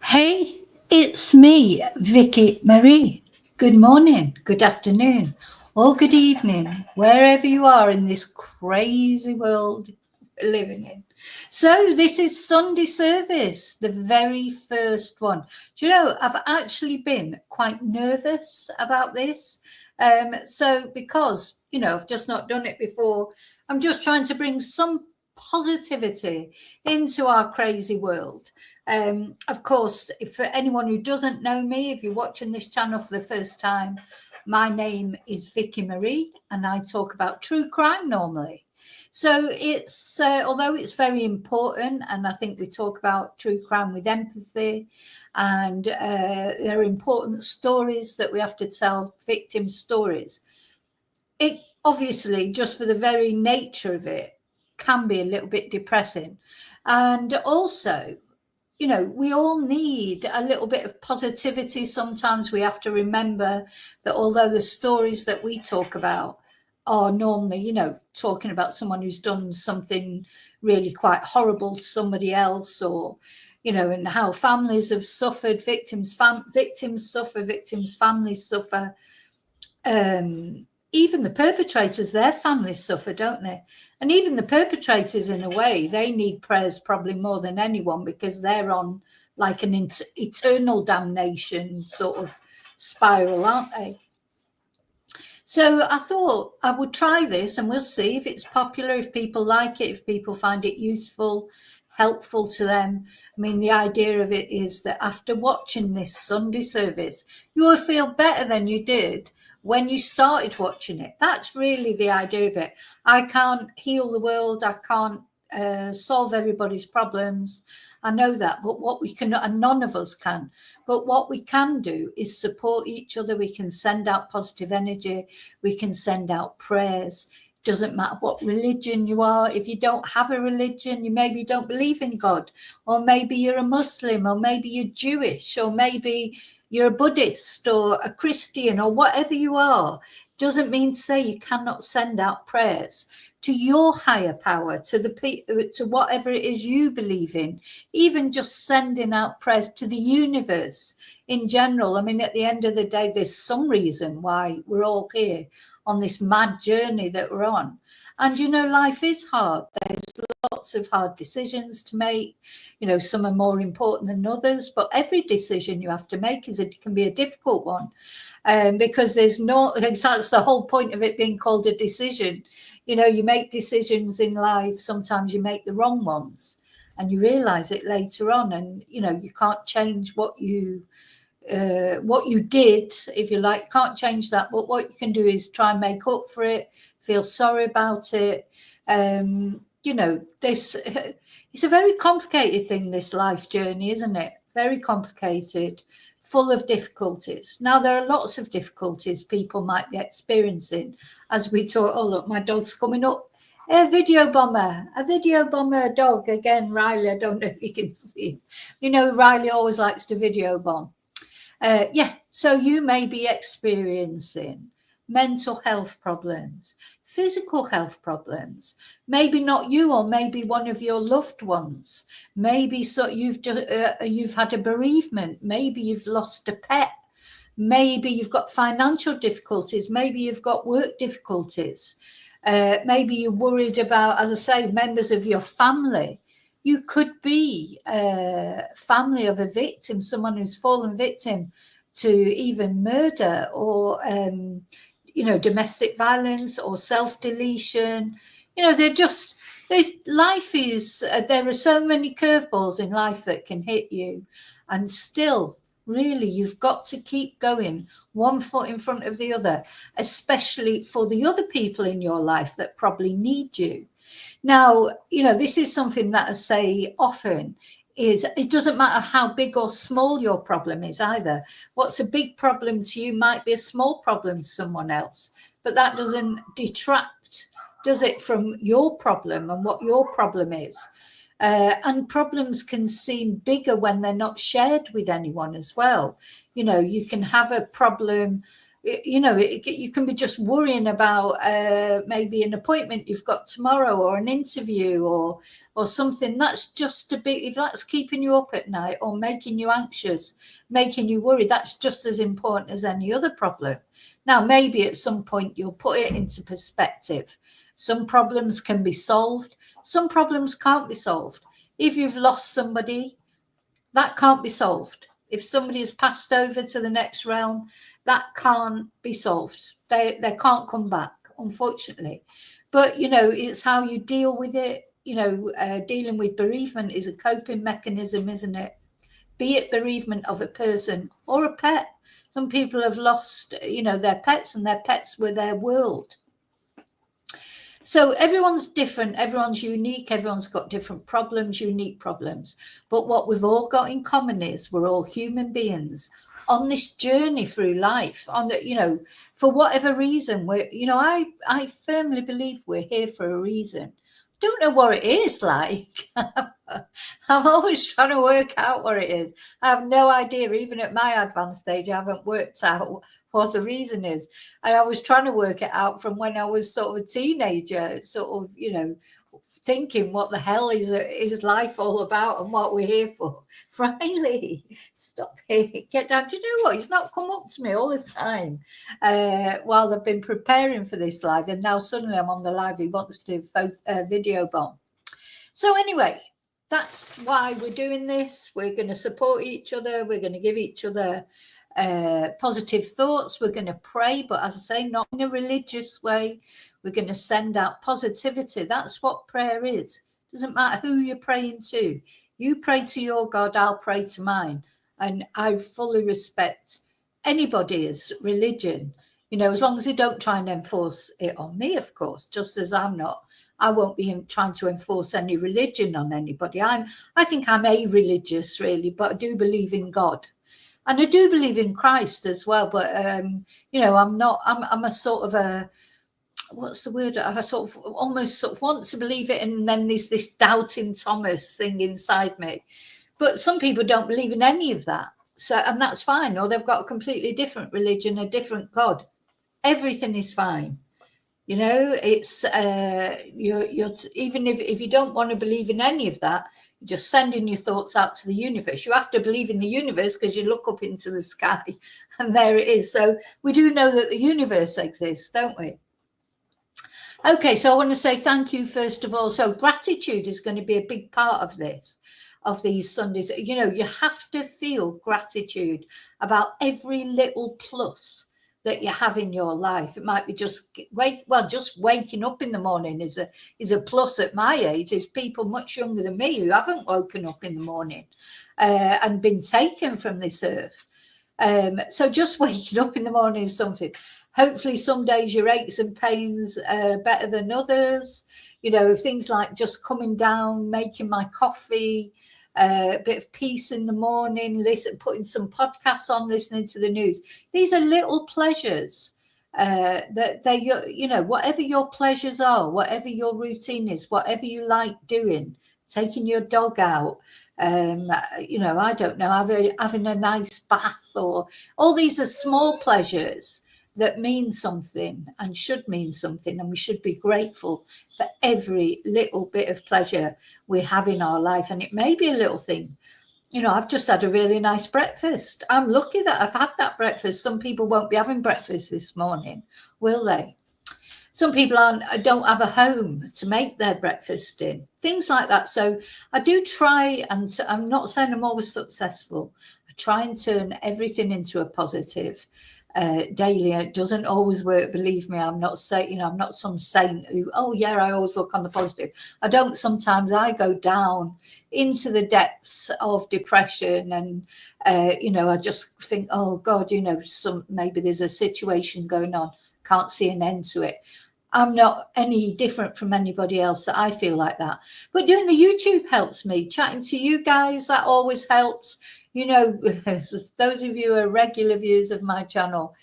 Hey, it's me, Vicky Marie. Good morning, good afternoon, or good evening, wherever you are in this crazy world we're living in. So, this is Sunday service, the very first one. Do you know, I've actually been quite nervous about this. Because, I've just not done it before, I'm just trying to bring some positivity into our crazy world. Of course, if for anyone who doesn't know me, if you're watching this channel for the first time, my name is Vicky Marie and I talk about true crime normally. So it's although it's very important, and I think we talk about true crime with empathy, and there are important stories that we have to tell, victim stories. It obviously, just for the very nature of it, can be a little bit depressing. And also, we all need a little bit of positivity. Sometimes we have to remember that although the stories that we talk about are normally, talking about someone who's done something really quite horrible to somebody else, or, and how families have suffered, victims suffer, victims' families suffer. Even the perpetrators, their families suffer, don't they? And even the perpetrators, in a way, they need prayers probably more than anyone, because they're on like an eternal damnation sort of spiral, aren't they? So I thought I would try this and we'll see if it's popular, if people like it, if people find it useful, helpful to them. I mean, the idea of it is that after watching this Sunday service, you will feel better than you did when you started watching it. That's really the idea of it. I can't heal the world. I can't solve everybody's problems. I know that, but what we can, and none of us can, but what we can do is support each other. We can send out positive energy. We can send out prayers. Doesn't matter what religion you are. If you don't have a religion, you maybe don't believe in God, or maybe you're a Muslim, or maybe you're Jewish, or maybe you're a Buddhist or a Christian, or whatever you are, doesn't mean to say you cannot send out prayers to your higher power, to whatever it is you believe in. Even just sending out prayers to the universe in general. I mean, at the end of the day, there's some reason why we're all here on this mad journey that we're on. And life is hard. There's lots of hard decisions to make. Some are more important than others, but every decision you have to make can be a difficult one, because that's the whole point of it being called a decision. You make decisions in life. Sometimes you make the wrong ones, and you realize it later on, and you can't change what you did, if you like. Can't change that, but what you can do is try and make up for it, feel sorry about it. This it's a very complicated thing, this life journey, isn't it? Very complicated, full of difficulties. Now, there are lots of difficulties people might be experiencing as we talk. Oh, look, my dog's coming up. A video bomber dog again, Riley. I don't know if you can see him. Riley always likes to video bomb. So you may be experiencing mental health problems, physical health problems, maybe not you, or maybe one of your loved ones. Maybe you've had a bereavement, maybe you've lost a pet, maybe you've got financial difficulties, maybe you've got work difficulties, maybe you're worried about, as I say, members of your family. You could be a family of a victim, someone who's fallen victim to even murder, or domestic violence, or self-deletion. Life is, there are so many curveballs in life that can hit you, and still, really, you've got to keep going, one foot in front of the other, especially for the other people in your life that probably need you. Now, this is something that I say often, is it doesn't matter how big or small your problem is either. What's a big problem to you might be a small problem to someone else, but that doesn't detract, does it, from your problem and what your problem is. And problems can seem bigger when they're not shared with anyone as well. You can have a problem, you can be just worrying about maybe an appointment you've got tomorrow, or an interview, or something that's just a bit, if that's keeping you up at night or making you anxious, making you worry, that's just as important as any other problem. Now, maybe at some point you'll put it into perspective. Some problems can be solved, some problems can't be solved. If you've lost somebody, that can't be solved. If somebody has passed over to the next realm, that can't be solved. They can't come back, unfortunately. But, it's how you deal with it. Dealing with bereavement is a coping mechanism, isn't it? Be it bereavement of a person or a pet. Some people have lost, their pets, and their pets were their world. So everyone's different, everyone's unique, everyone's got different problems, unique problems. But what we've all got in common is we're all human beings on this journey through life, for whatever reason. I firmly believe we're here for a reason. Don't know what it is like. I'm always trying to work out what it is. I have no idea. Even at my advanced stage, I haven't worked out what the reason is. And I was trying to work it out from when I was sort of a teenager, sort of, thinking, what the hell is life all about and what we're here for? Riley, stop it. Get down. Do you know what? He's not come up to me all the time while I've been preparing for this live. And now suddenly I'm on the live. He wants to video bomb. So anyway, that's why we're doing this. We're going to support each other. We're going to give each other positive thoughts. We're going to pray, but as I say, not in a religious way. We're going to send out positivity. That's what prayer is. Doesn't matter who you're praying to. You pray to your God, I'll pray to mine. And I fully respect anybody's religion, as long as they don't try and enforce it on me, of course, just as I won't be trying to enforce any religion on anybody. I think I'm a-religious, really, but I do believe in God. And I do believe in Christ as well, but I'm a sort of a, what's the word? I almost want to believe it, and then there's this doubting Thomas thing inside me. But some people don't believe in any of that, and that's fine. Or they've got a completely different religion, a different God. Everything is fine. It's you're even if you don't want to believe in any of that, you're just sending your thoughts out to the universe. You have to believe in the universe because you look up into the sky and there it is. So we do know that the universe exists, don't we? Okay, so I want to say thank you first of all. So gratitude is going to be a big part of these Sundays. You have to feel gratitude about every little plus that you have in your life. It might be just waking up in the morning is a plus at my age. There's people much younger than me who haven't woken up in the morning and been taken from this earth. So just waking up in the morning is something. Hopefully some days your aches and pains are better than others. Things like just coming down, making my coffee, a bit of peace in the morning, putting some podcasts on, listening to the news. These are little pleasures that whatever your pleasures are, whatever your routine is, whatever you like doing, taking your dog out, I don't know, having a nice bath, or all these are small pleasures that mean something and should mean something, and we should be grateful for every little bit of pleasure we have in our life. And it may be a little thing. I've just had a really nice breakfast. I'm lucky that I've had that breakfast. Some people won't be having breakfast this morning, will they? Some people don't have a home to make their breakfast in, things like that. So I do try, and I'm not saying I'm always successful. I try and turn everything into a positive daily. It doesn't always work, believe me. I'm not saying, I'm not some saint who, I always look on the positive. I don't. Sometimes I go down into the depths of depression, and I just think, oh God, maybe there's a situation going on, can't see an end to it. I'm not any different from anybody else that I feel like that. But doing the YouTube helps me. Chatting to you guys, that always helps. Those of you who are regular viewers of my channel,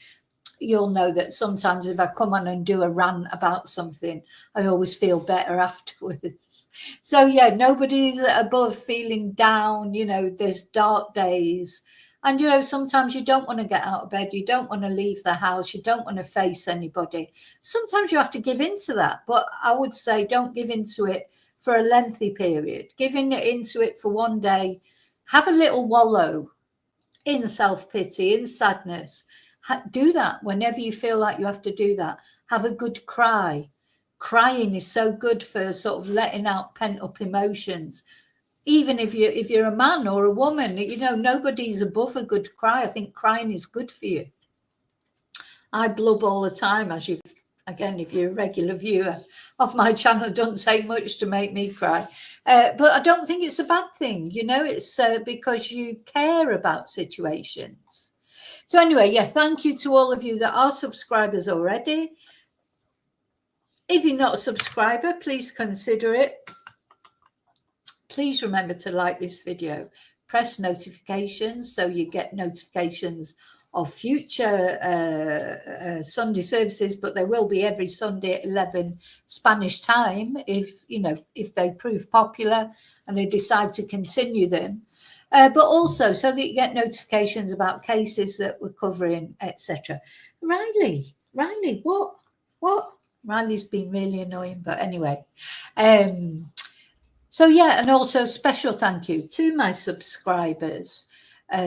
you'll know that sometimes if I come on and do a rant about something, I always feel better afterwards. So yeah, nobody's above feeling down. There's dark days. And, you know, sometimes you don't want to get out of bed. You don't want to leave the house. You don't want to face anybody. Sometimes you have to give in to that. But I would say don't give into it for a lengthy period. Giving into it for one day. Have a little wallow in self-pity, in sadness. Do that whenever you feel like you have to do that. Have a good cry. Crying is so good for sort of letting out pent-up emotions. Even if you're a man or a woman, you know, nobody's above a good cry. I think crying is good for you. I blub all the time, as you've, again, if you're a regular viewer of my channel, it doesn't take much to make me cry. But I don't think it's a bad thing, you know, it's because you care about situations. So anyway, yeah, thank you to all of you that are subscribers already. If you're not a subscriber, please consider it. Please remember to like this video, press notifications so you get notifications of future Sunday services, but they will be every Sunday at 11 Spanish time if, you know, if they prove popular and they decide to continue them. But also so that you get notifications about cases that we're covering, etc. Riley, what? Riley's been really annoying, but anyway. So yeah, and also special thank you to my subscribers,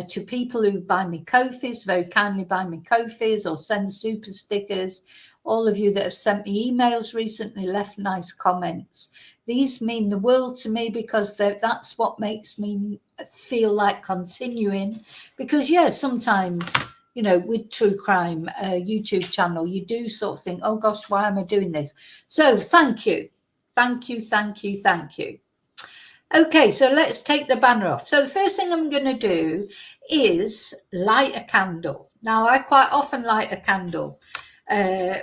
to people who buy me Ko-fis, very kindly buy me Ko-fis or send super stickers, all of you that have sent me emails recently, left nice comments. These mean the world to me because that's what makes me feel like continuing. Because yeah, sometimes, you know, with True Crime YouTube channel, you do sort of think, oh gosh, why am I doing this? So thank you. Thank you, thank you, thank you. Okay, so let's take the banner off. So the first thing I'm going to do is light a candle. Now, I quite often light a candle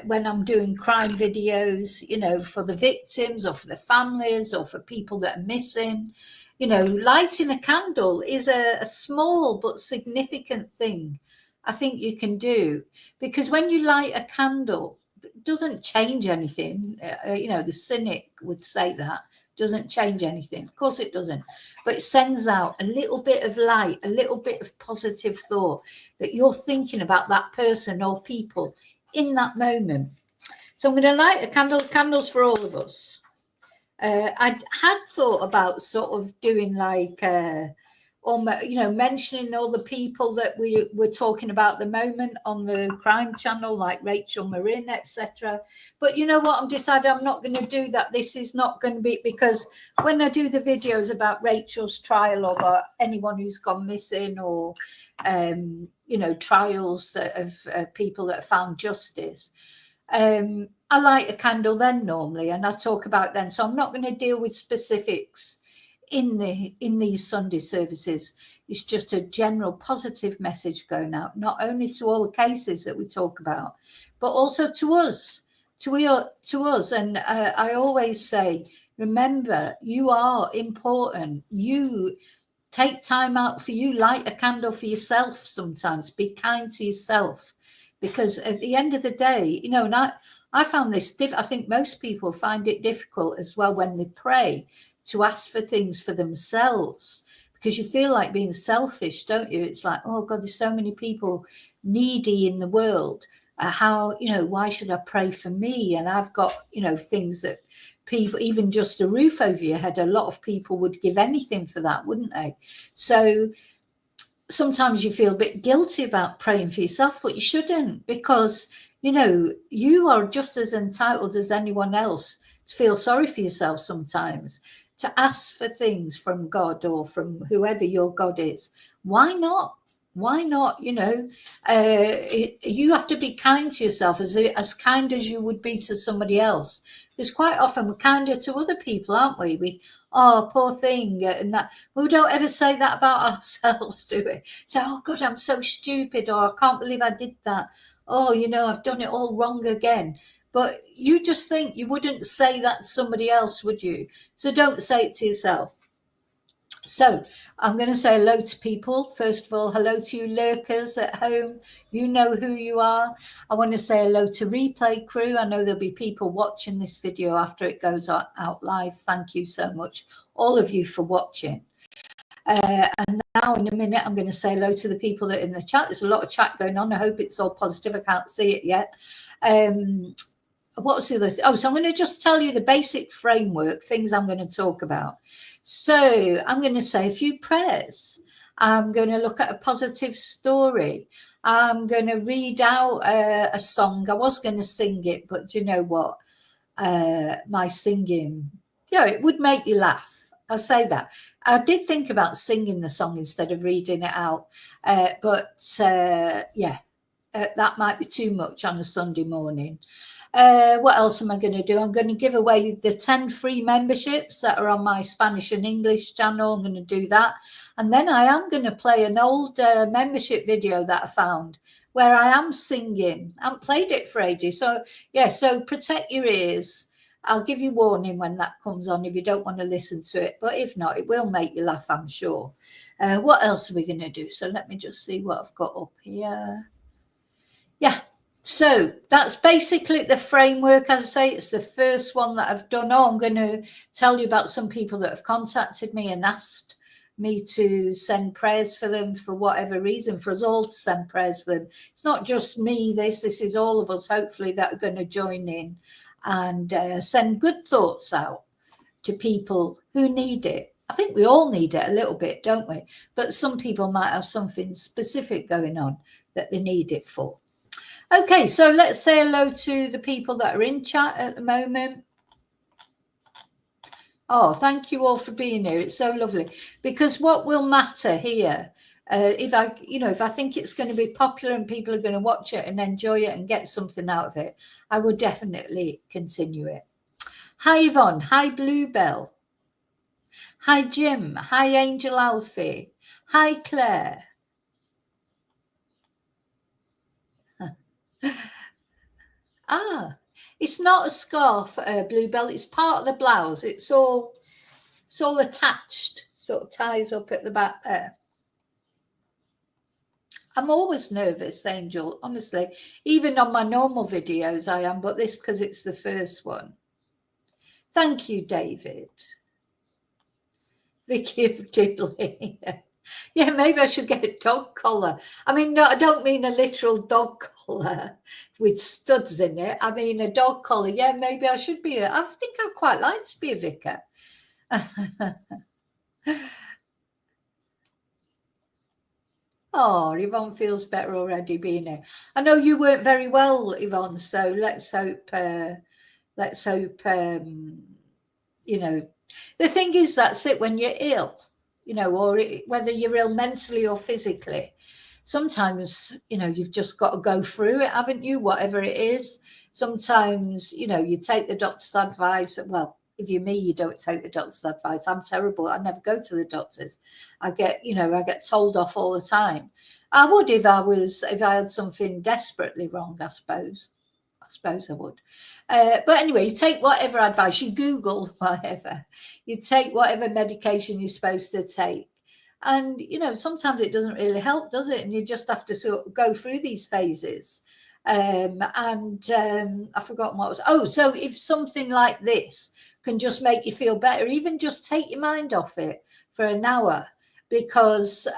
when I'm doing crime videos, you know, for the victims or for the families or for people that are missing. You know, lighting a candle is a small but significant thing I think you can do, because when you light a candle, it doesn't change anything. You know, the cynic would say that. Doesn't change anything. Of course it doesn't. But it sends out a little bit of light, a little bit of positive thought that you're thinking about that person or people in that moment. So I'm going to light a candle, candles for all of us. I had thought about sort of doing like, you know, mentioning all the people that we were talking about at the moment on the crime channel, like Rachel Marin, etc. But you know what? I'm decided I'm not going to do that. This is not going to be, because when I do the videos about Rachel's trial or about anyone who's gone missing or, you know, trials that of people that have found justice, I light a candle then normally, and I talk about then. So I'm not going to deal with specifics in these Sunday services. It's just a general positive message going out, not only to all the cases that we talk about, but also to us, to us. And I always say, remember, you are important. You take time out for you. Light a candle for yourself sometimes. Be kind to yourself, because at the end of the day, you know, and I found this, I think most people find it difficult as well when they pray to ask for things for themselves, because you feel like being selfish, don't you? It's like, oh God, there's so many people needy in the world. How, you know, why should I pray for me? And I've got, you know, things that people, even just a roof over your head, a lot of people would give anything for that, wouldn't they? So sometimes you feel a bit guilty about praying for yourself, but you shouldn't, because, you know, you are just as entitled as anyone else to feel sorry for yourself sometimes, to ask for things from God or from whoever your God is. Why not? Why not? You know, you have to be kind to yourself, as kind as you would be to somebody else. Because quite often we're kinder to other people, aren't we? We, oh, poor thing, and that. We don't ever say that about ourselves, do we? So, oh God, I'm so stupid, or I can't believe I did that. Oh, you know, I've done it all wrong again. But you just think, you wouldn't say that to somebody else, would you? So don't say it to yourself. So I'm going to say hello to people. First of all, hello to you lurkers at home. You know who you are. I want to say hello to Replay Crew. I know there'll be people watching this video after it goes out live. Thank you so much, all of you, for watching. And now in a minute, I'm going to say hello to the people that are in the chat. There's a lot of chat going on. I hope it's all positive. I can't see it yet. What was the other thing? Oh, so I'm going to just tell you the basic framework, things I'm going to talk about. So I'm going to say a few prayers. I'm going to look at a positive story. I'm going to read out a song. I was going to sing it, but do you know what? My singing, it would make you laugh. I'll say that. I did think about singing the song instead of reading it out. But that might be too much on a Sunday morning. What else am I going to do? I'm going to give away the 10 free memberships that are on my Spanish and English channel. I'm going to do that. And then I am going to play an old membership video that I found where I am singing. I haven't played it for ages. So, so protect your ears. I'll give you warning when that comes on if you don't want to listen to it. But if not, it will make you laugh, I'm sure. What else are we going to do? So let me just see what I've got up here. Yeah. So that's basically the framework. As I say, it's the first one that I've done. I'm going to tell you about some people that have contacted me and asked me to send prayers for them for whatever reason, for us all to send prayers for them. It's not just me, this is all of us, hopefully, that are going to join in and send good thoughts out to people who need it. I think we all need it a little bit, don't we? But some people might have something specific going on that they need it for. Okay, so let's say hello to the people that are in chat at the moment. Oh, thank you all for being here. It's so lovely. Because what will matter here, if I think it's going to be popular and people are going to watch it and enjoy it and get something out of it, I will definitely continue it. Hi, Yvonne. Hi, Bluebell. Hi, Jim. Hi, Angel Alfie. Hi, Claire. It's not a scarf, Bluebell. It's part of the blouse. It's all attached. Sort of ties up at the back there. I'm always nervous, Angel, honestly. Even on my normal videos I am, but this because it's the first one. Thank you, David. Vicky of Dibley. Yeah, maybe I should get a dog collar. I mean, no, I don't mean a literal dog collar with studs in it. I mean a dog collar. Yeah, maybe I should be. I think I'd quite like to be a vicar. Oh, Yvonne feels better already being here. I know you weren't very well, Yvonne, so let's hope, the thing is, that's it when you're ill, or whether you're ill mentally or physically, sometimes, you've just got to go through it, haven't you? Whatever it is. Sometimes, you take the doctor's advice. Well, if you're me, you don't take the doctor's advice. I'm terrible. I never go to the doctors. I get told off all the time. I would if I had something desperately wrong, I suppose. I would. But anyway, you take whatever advice, you Google whatever, you take whatever medication you're supposed to take. And, sometimes it doesn't really help, does it? And you just have to sort of go through these phases. I've forgotten what it was. Oh, so if something like this can just make you feel better, even just take your mind off it for an hour, because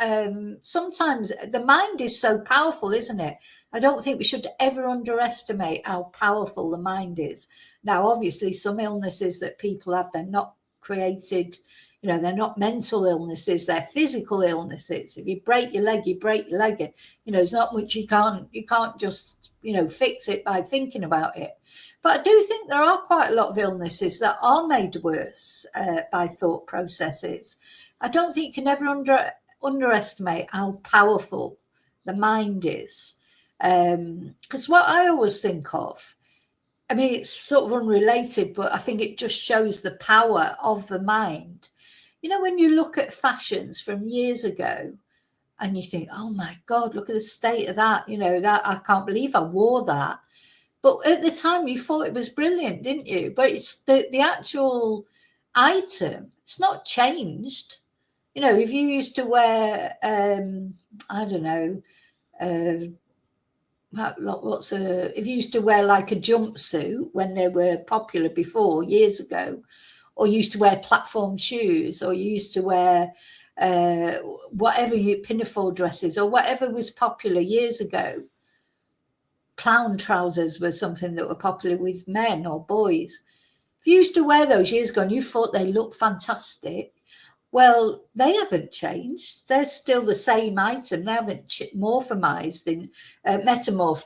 sometimes the mind is so powerful, isn't it? I don't think we should ever underestimate how powerful the mind is. Now, obviously, some illnesses that people have, they're not created, they're not mental illnesses, they're physical illnesses. If you break your leg, you break your leg. There's not much you can't just, fix it by thinking about it. But I do think there are quite a lot of illnesses that are made worse by thought processes. I don't think you can ever underestimate how powerful the mind is. Because what I always think of, I mean, it's sort of unrelated, but I think it just shows the power of the mind. When you look at fashions from years ago and you think, oh my God, look at the state of that, that I can't believe I wore that. But at the time you thought it was brilliant, didn't you? But it's the actual item, it's not changed. If you used to wear, if you used to wear like a jumpsuit when they were popular before, years ago, or you used to wear platform shoes, or you used to wear uh, whatever you pinafore dresses or whatever was popular years ago. Clown trousers were something that were popular with men or boys. If you used to wear those years ago and you thought they looked fantastic, well, they haven't changed. They're still the same item. They haven't metamorphed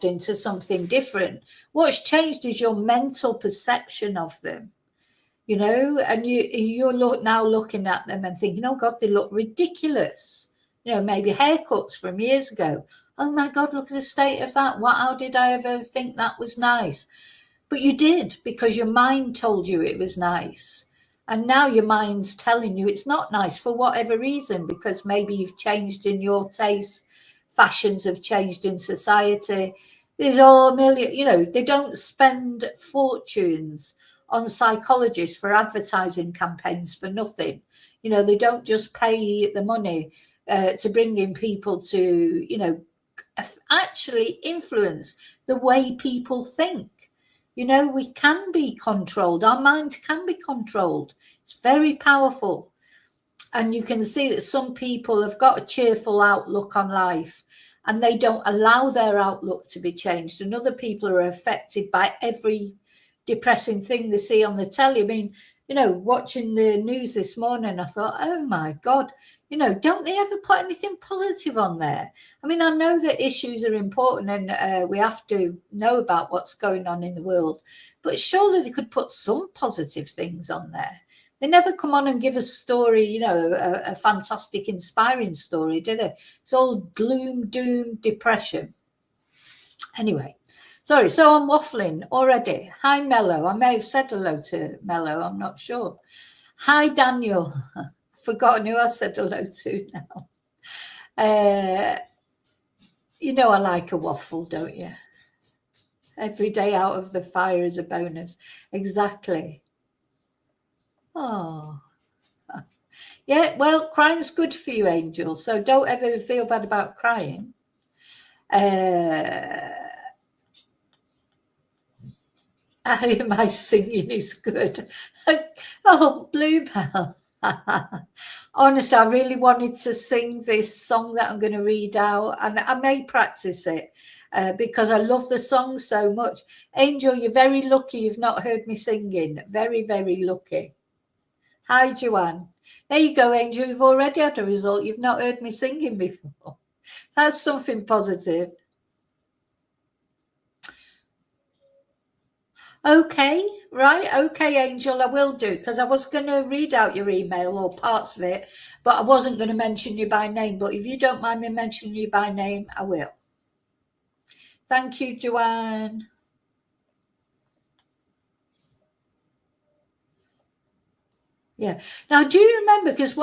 into something different. What's changed is your mental perception of them, and you're now looking at them and thinking, oh God, they look ridiculous. Maybe haircuts from years ago. Oh my God, look at the state of that. How did I ever think that was nice? But you did, because your mind told you it was nice. And now your mind's telling you it's not nice for whatever reason, because maybe you've changed in your taste, fashions have changed in society. There's all a million, they don't spend fortunes on psychologists for advertising campaigns for nothing. They don't just pay the money to bring in people to, actually influence the way people think. We can be controlled. Our mind can be controlled. It's very powerful. And you can see that some people have got a cheerful outlook on life and they don't allow their outlook to be changed. And other people are affected by every depressing thing they see on the telly. I mean, watching the news this morning, I thought, oh my God, don't they ever put anything positive on there? I mean, I know that issues are important and we have to know about what's going on in the world, but surely they could put some positive things on there. They never come on and give a story, a fantastic, inspiring story, do they? It's all gloom, doom, depression. Anyway. Sorry, so I'm waffling already. Hi, Mello. I may have said hello to Mello. I'm not sure. Hi, Daniel. I've forgotten who I said hello to now. I like a waffle, don't you? Every day out of the fire is a bonus. Exactly. Oh. Yeah, well, crying's good for you, Angel. So don't ever feel bad about crying. My singing is good. Oh, Bluebell. Honestly, I really wanted to sing this song that I'm going to read out, and I may practice it because I love the song so much. Angel, you're very lucky you've not heard me singing. Very, very lucky. Hi, Joanne. There you go, Angel. You've already had a result. You've not heard me singing before. That's something positive. Okay, right. Okay, Angel, I will do, because I was going to read out your email or parts of it, but I wasn't going to mention you by name. But if you don't mind me mentioning you by name, I will. Thank you, Joanne. Yeah. Now, do you remember, because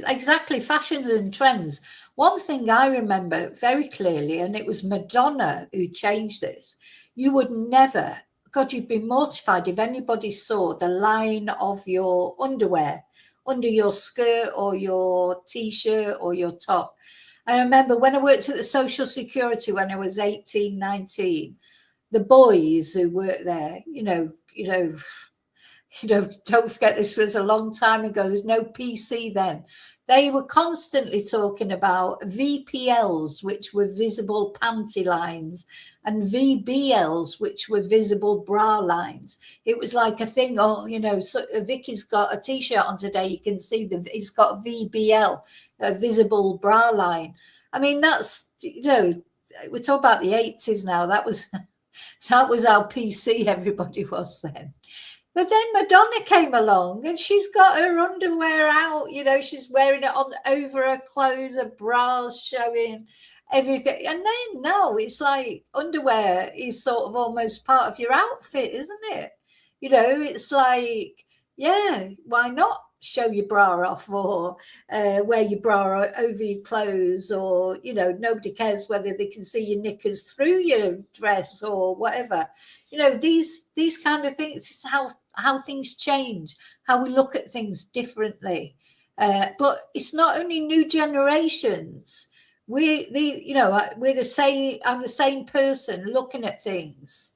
exactly, fashions and trends, one thing I remember very clearly, and it was Madonna who changed this. You would never, God, you'd be mortified if anybody saw the line of your underwear under your skirt or your t-shirt or your top. I remember when I worked at the Social Security when I was 18, 19, the boys who worked there, don't forget this was a long time ago. There's no PC then. They were constantly talking about VPLs, which were visible panty lines, and VBLs, which were visible bra lines. It was like a thing. Oh, so Vicky's got a t-shirt on today. You can see he's got VBL, a visible bra line. I mean, that's, we're talking about the 80s now. That was how PC everybody was then. But then Madonna came along and she's got her underwear out, she's wearing it on over her clothes, her bras showing, everything. And then now it's like underwear is sort of almost part of your outfit, isn't it? It's like, yeah, why not show your bra off or wear your bra over your clothes, or nobody cares whether they can see your knickers through your dress or whatever. These kind of things is how things change, how we look at things differently. But it's not only new generations. We're the same. I'm the same person looking at things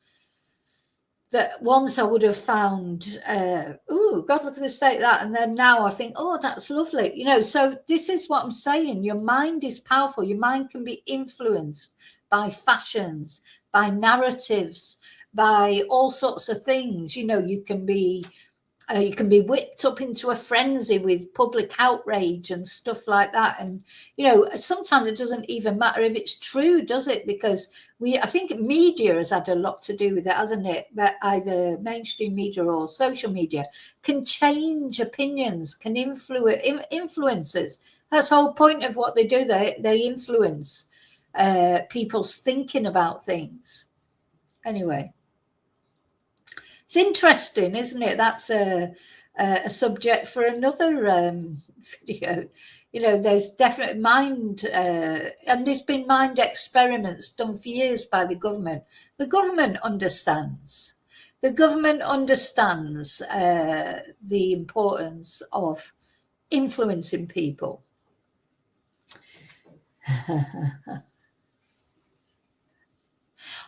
that once I would have found, oh, God, look at the state of that. And then now I think, oh, that's lovely. You know, so this is what I'm saying. Your mind is powerful. Your mind can be influenced by fashions, by narratives, by all sorts of things. You know, you can be whipped up into a frenzy with public outrage and stuff like that. And, you know, sometimes it doesn't even matter if it's true, does it? Because I think media has had a lot to do with it, hasn't it? But either mainstream media or social media can change opinions, can influences. That's the whole point of what they do. They influence people's thinking about things. Anyway. It's interesting, isn't it? That's a subject for another video. You know, there's definite mind, and there's been mind experiments done for years by the government. The government understands. The government understands the importance of influencing people.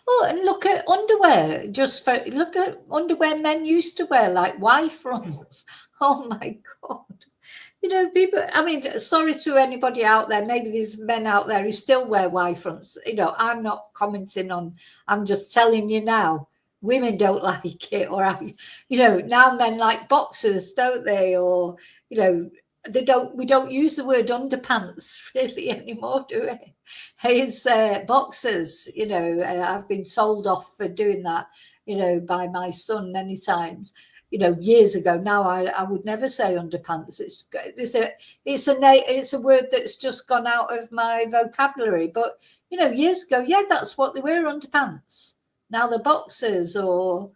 Oh, and look at underwear. Look at underwear men used to wear, like Y fronts. Oh my God. You know, people, I mean, sorry to anybody out there. Maybe there's men out there who still wear Y fronts. You know, I'm not commenting on, I'm just telling you now. Women don't like it, you know, now men like boxers, don't they? Or, you know, we don't use the word underpants really anymore, do we? It's boxers, you know. I've been told off for doing that, you know, by my son many times, you know, years ago. Now I would never say underpants. It's a word that's just gone out of my vocabulary. But, you know, years ago, yeah, that's what they were, underpants. Now the boxers, or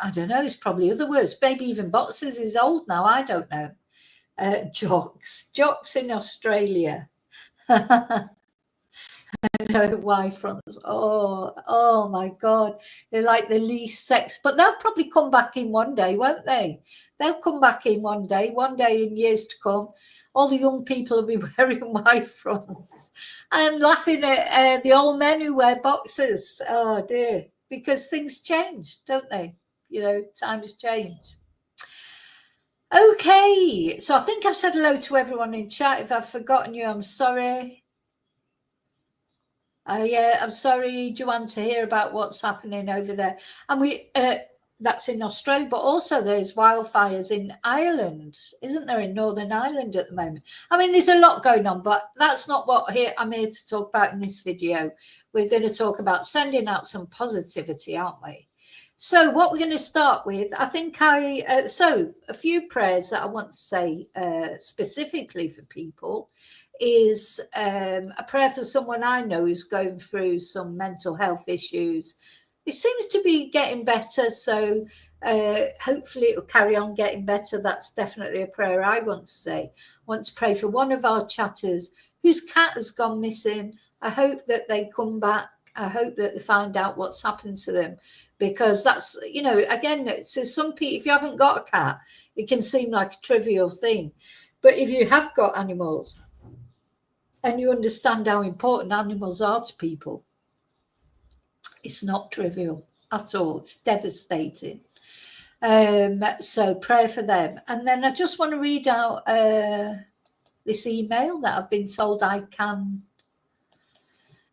I don't know, it's probably other words. Maybe even boxers is old now. I don't know. Jocks in Australia. No, Y fronts. Oh my God. They're like the least sex, but they'll probably come back in one day, won't they? They'll come back in one day in years to come. All the young people will be wearing Y fronts. I'm laughing at the old men who wear boxers. Oh dear. Because things change, don't they? You know, times change. Okay, so I think I've said hello to everyone in chat. If I've forgotten you, I'm sorry. Yeah, I'm sorry, Joanne, to hear about what's happening over there. And that's in Australia, but also there's wildfires in Ireland, isn't there, in Northern Ireland at the moment? I mean, there's a lot going on, but that's not what I'm here to talk about in this video. We're going to talk about sending out some positivity, aren't we? So what we're going to start with, I think so a few prayers that I want to say specifically for people is a prayer for someone I know who's going through some mental health issues. It seems to be getting better, so hopefully it will carry on getting better. That's definitely a prayer I want to say. I want to pray for one of our chatters whose cat has gone missing. I hope that they come back. I hope that they find out what's happened to them, because that's, you know, again, so some people, if you haven't got a cat, it can seem like a trivial thing. But if you have got animals and you understand how important animals are to people, it's not trivial at all. It's devastating. So prayer for them. And then I just want to read out this email that I've been told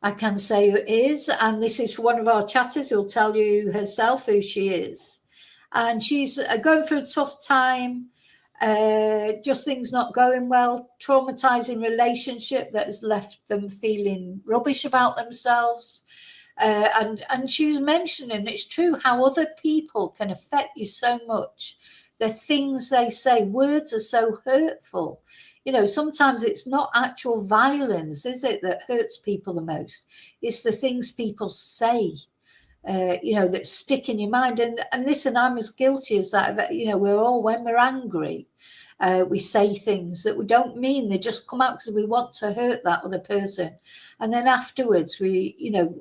I can say who it is, and this is for one of our chatters who'll tell you herself who she is. And she's going through a tough time, just things not going well, traumatizing relationship that has left them feeling rubbish about themselves. And she was mentioning, it's true, how other people can affect you so much. The things they say, words are so hurtful. You know, sometimes it's not actual violence, is it, that hurts people the most? It's the things people say, you know, that stick in your mind. And listen, I'm as guilty as that. You know, we're all, when we're angry, we say things that we don't mean. They just come out because we want to hurt that other person. And then afterwards, we, you know,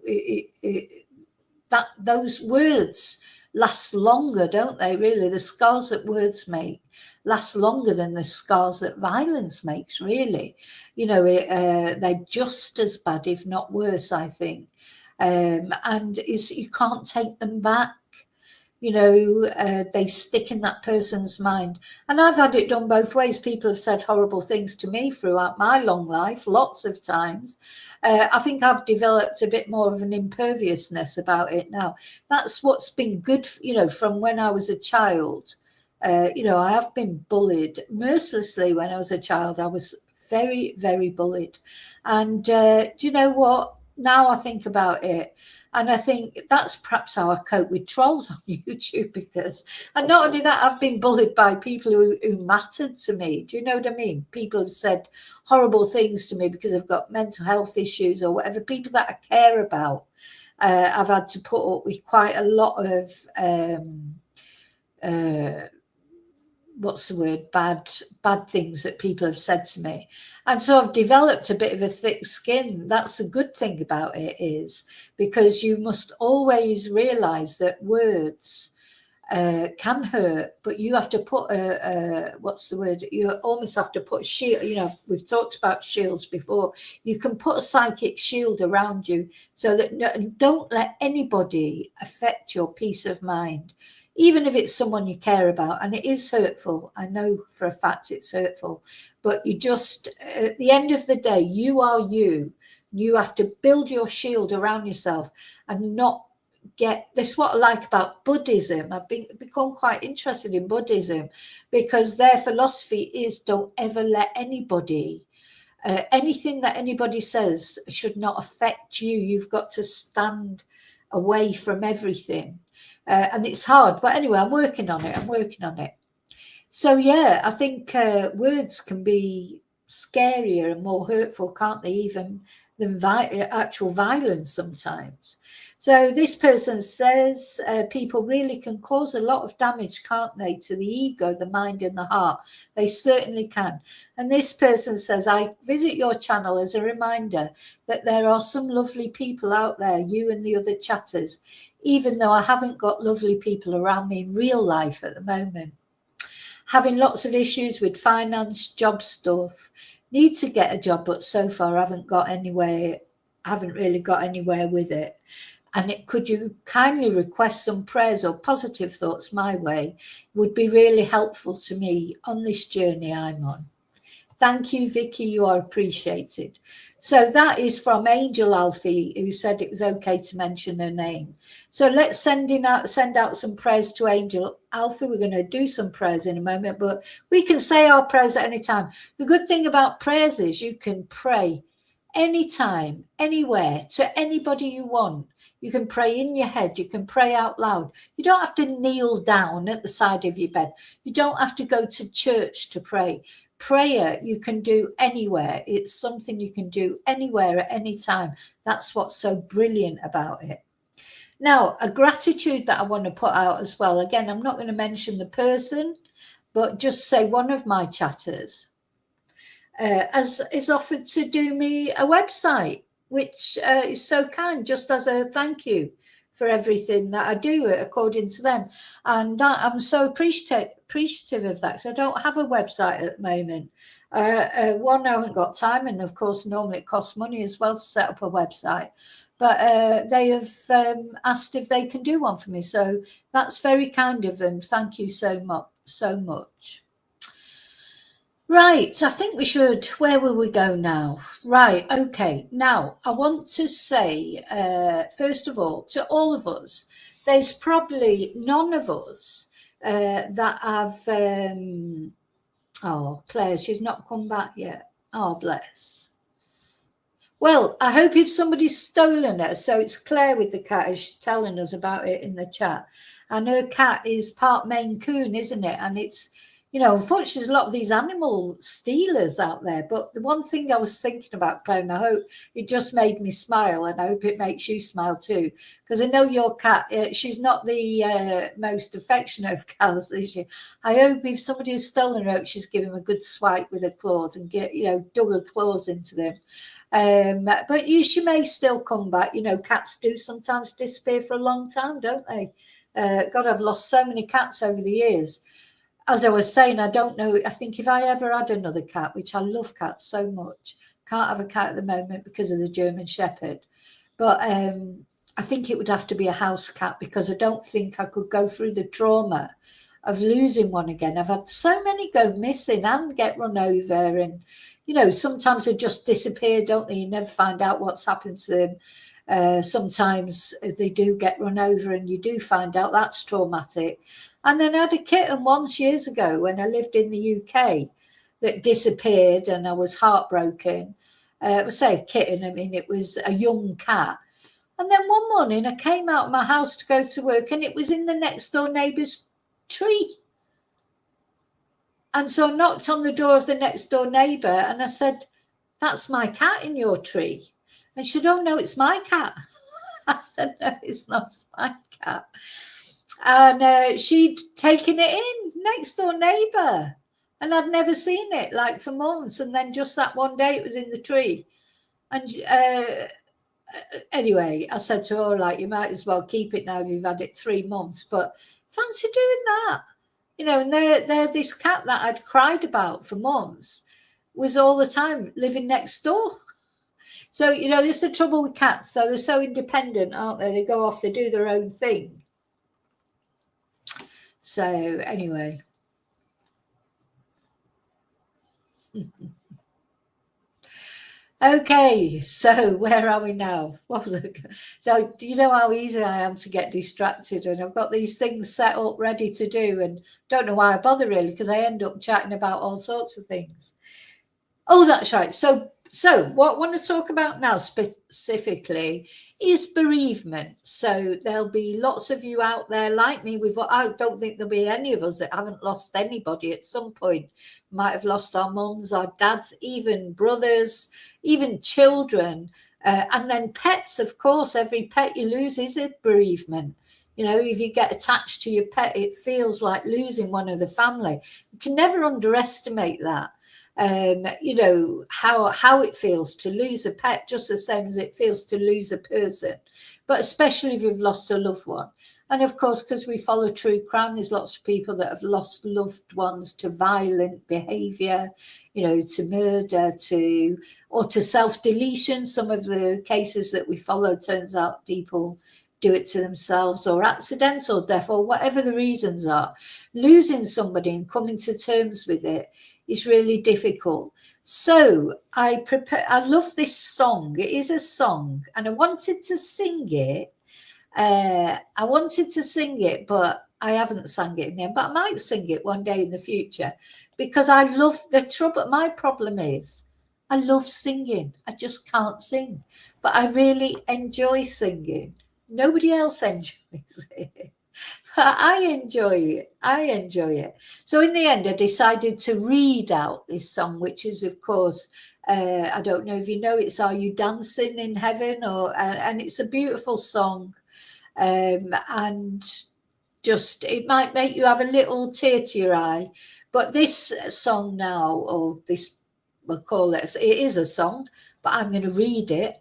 those words last longer, don't they, really? The scars that words make last longer than the scars that violence makes, really. You know, they're just as bad, if not worse, I think. And you can't take them back. they stick in that person's mind. And I've had it done both ways. People have said horrible things to me throughout my long life, lots of times. I think I've developed a bit more of an imperviousness about it now. That's what's been good, from when I was a child. I have been bullied mercilessly when I was a child. I was very, very bullied. And do you know what? Now I think about it, and I think that's perhaps how I cope with trolls on YouTube, and not only that, I've been bullied by people who mattered to me. Do you know what I mean? People have said horrible things to me because I've got mental health issues or whatever. People that I care about, I've had to put up with quite a lot of what's the word, bad things that people have said to me. And so I've developed a bit of a thick skin. That's the good thing about it, is because you must always realize that words can hurt, but you have to put what's the word, you almost have to put shield. We've talked about shields before. You can put a psychic shield around you so that don't let anybody affect your peace of mind, even if it's someone you care about. And it is hurtful, I know for a fact it's hurtful, but you just, at the end of the day, you are you. You have to build your shield around yourself and not get this. What I like about Buddhism, I've become quite interested in Buddhism, because their philosophy is don't ever let anybody, anything that anybody says should not affect you. You've got to stand away from everything, and it's hard, but anyway, I'm working on it. So yeah, I think words can be scarier and more hurtful, can't they, even than actual violence sometimes. So this person says people really can cause a lot of damage, can't they, to the ego, the mind and the heart? They certainly can. And this person says, I visit your channel as a reminder that there are some lovely people out there, you and the other chatters, even though I haven't got lovely people around me in real life at the moment. Having lots of issues with finance, job stuff, need to get a job, but so far haven't really got anywhere with it. And could you kindly request some prayers or positive thoughts my way? Would be really helpful to me on this journey I'm on. Thank you, Vicky. You are appreciated. So that is from Angel Alfie, who said it was okay to mention her name. So let's send out some prayers to Angel Alfie. We're going to do some prayers in a moment, but we can say our prayers at any time. The good thing about prayers is you can pray anytime, anywhere, to anybody you want. You can pray in your head. You can pray out loud. You don't have to kneel down at the side of your bed. You don't have to go to church to pray. Prayer you can do anywhere. It's something you can do anywhere at any time. That's what's so brilliant about it. Now, a gratitude that I want to put out as well. Again, I'm not going to mention the person, but just say one of my chatters is offered to do me a website, which is so kind, just as a thank you for everything that I do according to them. And I'm so appreciative of that. So I don't have a website at the moment. One, I haven't got time, and of course normally it costs money as well to set up a website, but they have asked if they can do one for me, so that's very kind of them. Thank you so much. Right, I think we should, where will we go now? Right, okay. Now, I want to say, first of all, to all of us, there's probably none of us that have, oh, Claire, she's not come back yet. Oh, bless. Well, I hope if somebody's stolen her, so it's Claire with the cat, as she's telling us about it in the chat. And her cat is part Maine Coon, isn't it? And it's, unfortunately, there's a lot of these animal stealers out there. But the one thing I was thinking about, Claire, and I hope it just made me smile, and I hope it makes you smile too, because I know your cat, she's not the most affectionate of cats, is she? I hope if somebody has stolen her, she's given them a good swipe with her claws and dug her claws into them. But she may still come back. Cats do sometimes disappear for a long time, don't they? God, I've lost so many cats over the years. As I was saying, I don't know. I think if I ever had another cat, which I love cats so much, can't have a cat at the moment because of the German Shepherd. But I think it would have to be a house cat, because I don't think I could go through the trauma of losing one again. I've had so many go missing and get run over, and sometimes they just disappear, don't they? You never find out what's happened to them. Sometimes they do get run over and you do find out. That's traumatic. And then I had a kitten once years ago when I lived in the UK that disappeared, and I was heartbroken. I say a kitten, I mean it was a young cat. And then one morning I came out of my house to go to work, and it was in the next door neighbour's tree. And so I knocked on the door of the next door neighbour and I said, "That's my cat in your tree." And she said, "Oh no, it's my cat." I said, "No, it's not my cat." And she'd taken it in, next door neighbour. And I'd never seen it, like, for months. And then just that one day it was in the tree. And anyway, I said to her, like, "You might as well keep it now if you've had it 3 months. But fancy doing that." And they're this cat that I'd cried about for months was all the time living next door. So, this is the trouble with cats. So they're so independent, aren't they? They go off, they do their own thing. So anyway. Okay, so where are we now? What was it? So do you know how easy I am to get distracted? And I've got these things set up ready to do, and don't know why I bother really, because I end up chatting about all sorts of things. Oh, that's right. So what I want to talk about now specifically is bereavement. So there'll be lots of you out there like me. I don't think there'll be any of us that haven't lost anybody at some point. Might have lost our mums, our dads, even brothers, even children, and then pets. Of course, every pet you lose is a bereavement. If you get attached to your pet, it feels like losing one of the family. You can never underestimate that. How it feels to lose a pet, just the same as it feels to lose a person, but especially if you've lost a loved one. And of course, because we follow true crime, there's lots of people that have lost loved ones to violent behavior, to murder, or to self-deletion. Some of the cases that we follow, turns out people do it to themselves, or accidental death, or whatever the reasons are. Losing somebody and coming to terms with it is really difficult. So I love this song. It is a song, and I wanted to sing it. But I haven't sang it in the end. But I might sing it one day in the future, because I love the trouble. My problem is I love singing. I just can't sing, but I really enjoy singing. Nobody else enjoys it. I enjoy it. So in the end, I decided to read out this song, which is, of course, I don't know if you know, it's "Are You Dancing in Heaven?" And it's a beautiful song, and just, it might make you have a little tear to your eye. But this song now, or this, we'll call it is a song, but I'm going to read it.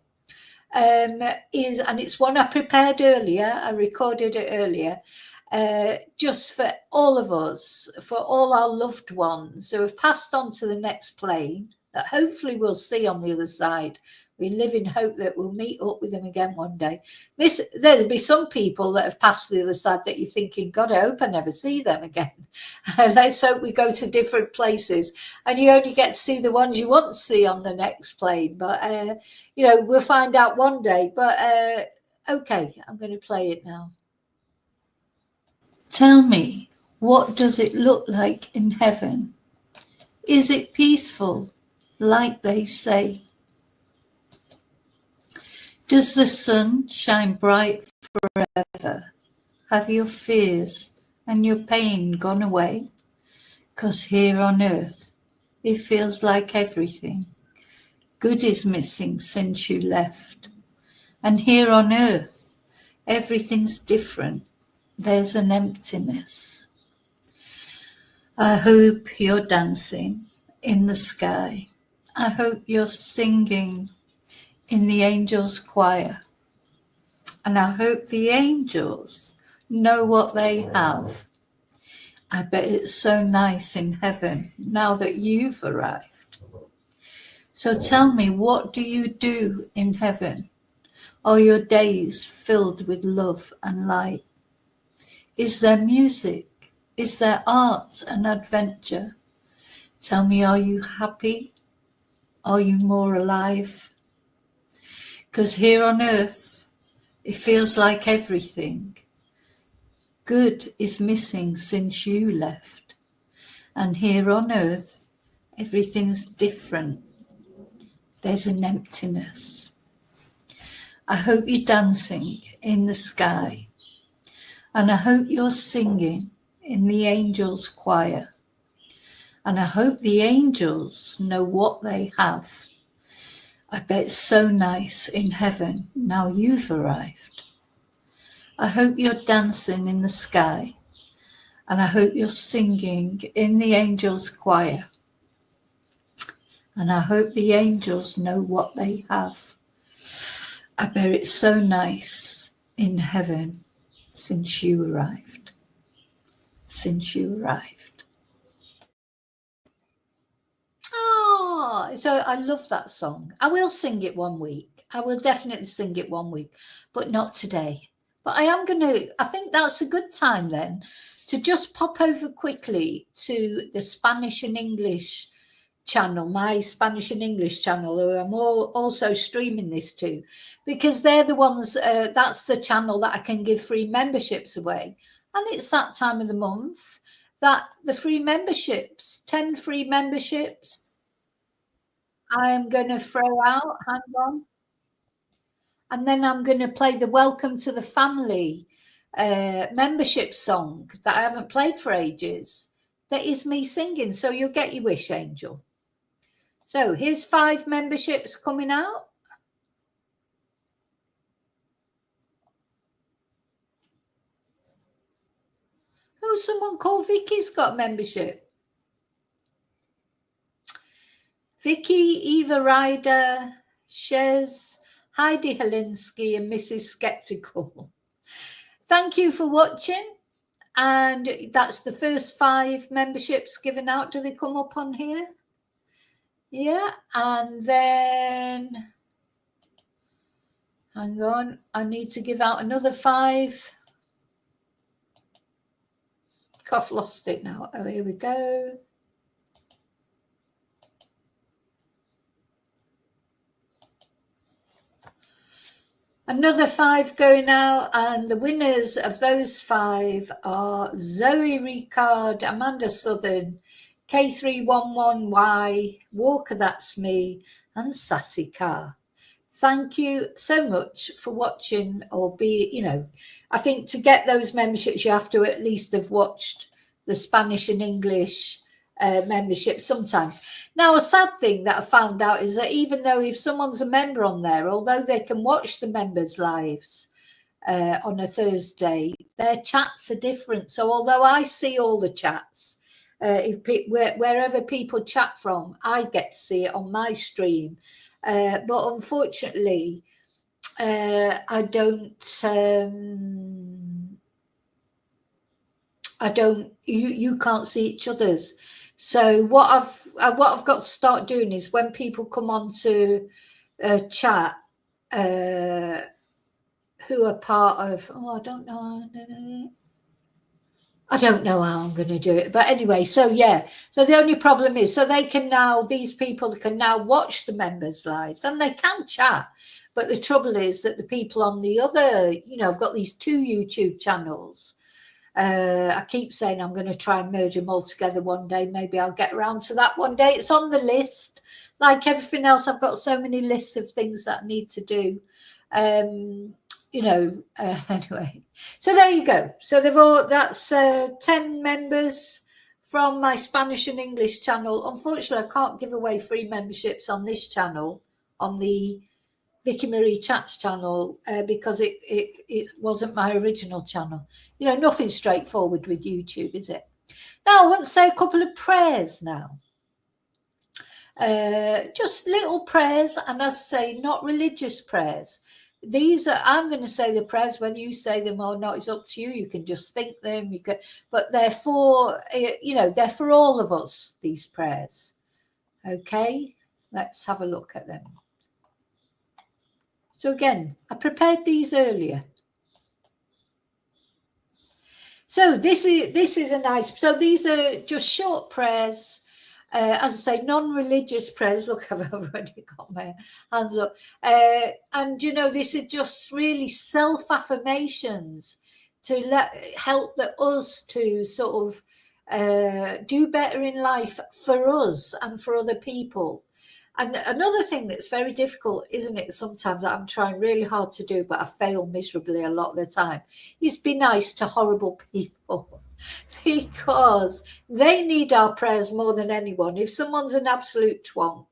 And it's one I prepared earlier. I recorded it earlier, just for all of us, for all our loved ones who have passed on to the next plane, that hopefully we'll see on the other side. We live in hope that we'll meet up with them again one day. There'll be some people that have passed to the other side that you're thinking, "God, I hope I never see them again." Let's hope we go to different places, and you only get to see the ones you want to see on the next plane. But we'll find out one day. But okay, I'm going to play it now. Tell me, what does it look like in heaven? Is it peaceful, like they say? Does the sun shine bright forever? Have your fears and your pain gone away? 'Cause here on earth, it feels like everything good is missing since you left. And here on earth, everything's different. There's an emptiness. I hope you're dancing in the sky. I hope you're singing in the angels' choir. And I hope the angels know what they have. I bet it's so nice in heaven now that you've arrived. So tell me, what do you do in heaven? Are your days filled with love and light? Is there music? Is there art and adventure? Tell me, are you happy? Are you more alive? 'Cause here on earth, it feels like everything good is missing since you left. And here on earth, everything's different. There's an emptiness. I hope you're dancing in the sky. And I hope you're singing in the angels' choir. And I hope the angels know what they have. I bet it's so nice in heaven now you've arrived. I hope you're dancing in the sky. And I hope you're singing in the angels' choir. And I hope the angels know what they have. I bet it's so nice in heaven since you arrived. Since you arrived. Oh, so I love that song. I will sing it one week. I will definitely sing it one week, but not today. But I am going to, I think that's a good time then to just pop over quickly to the Spanish and English channel, my Spanish and English channel, who I'm also streaming this to, because they're the ones, that's the channel that I can give free memberships away. And it's that time of the month that the free memberships, 10 free memberships, I'm going to throw out, hang on. And then I'm going to play the Welcome to the Family membership song that I haven't played for ages. That is me singing. So you'll get your wish, Angel. So here's 5 memberships coming out. Oh, someone called Vicky's got membership. Vicky, Eva Ryder, Shez, Heidi Helinsky and Mrs. Skeptical. Thank you for watching. And that's the first 5 memberships given out. Do they come up on here? Yeah, and then hang on, I need to give out another 5. I've lost it now. Oh, here we go. Another 5 going out, and the winners of those 5 are Zoe Ricard, Amanda Southern, K311Y, Walker That's Me, and Sassy Carr. Thank you so much for watching, or I think to get those memberships, you have to at least have watched the Spanish and English membership sometimes. Now, a sad thing that I found out is that even though if someone's a member on there, although they can watch the members' lives on a Thursday, their chats are different. So although I see all the chats, wherever people chat from, I get to see it on my stream. But unfortunately, I don't. You can't see each other's. So what I've got to start doing is when people come on to chat, who are part of. Oh, I don't know how I'm going to do it, but anyway, so yeah. So the only problem is, so these people can now watch the members' lives and they can chat, but the trouble is that the people on the other, I've got these 2 YouTube channels. I keep saying I'm going to try and merge them all together one day. Maybe I'll get around to that one day. It's on the list. Like everything else, I've got so many lists of things that I need to do. Anyway, so there you go. So that's 10 members from my Spanish and English channel. Unfortunately, I can't give away free memberships on this channel, on the Vicky Marie Chats channel, because it wasn't my original channel. Nothing straightforward with YouTube, is it? Now, I want to say a couple of prayers now. Just little prayers, and as I say, not religious prayers. I'm going to say the prayers, whether you say them or not is up to you. You can just think them, but they're for, they're for all of us, these prayers. Okay, let's have a look at them. So again, I prepared these earlier. So this is a nice, so these are just short prayers. As I say, non-religious prayers. Look, I've already got my hands up. And you know, this is just really self-affirmations to help us to sort of do better in life for us and for other people. And another thing that's very difficult, isn't it, sometimes that I'm trying really hard to do, but I fail miserably a lot of the time, is be nice to horrible people because they need our prayers more than anyone. If someone's an absolute twonk,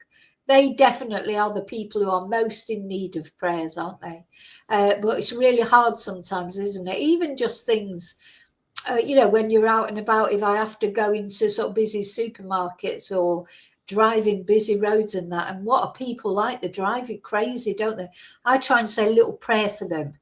they definitely are the people who are most in need of prayers, aren't they? But it's really hard sometimes, isn't it? Even just things, you know, when you're out and about, if I have to go into sort of busy supermarkets or driving busy roads and that, and what are people like? They drive you crazy, don't they? I try and say a little prayer for them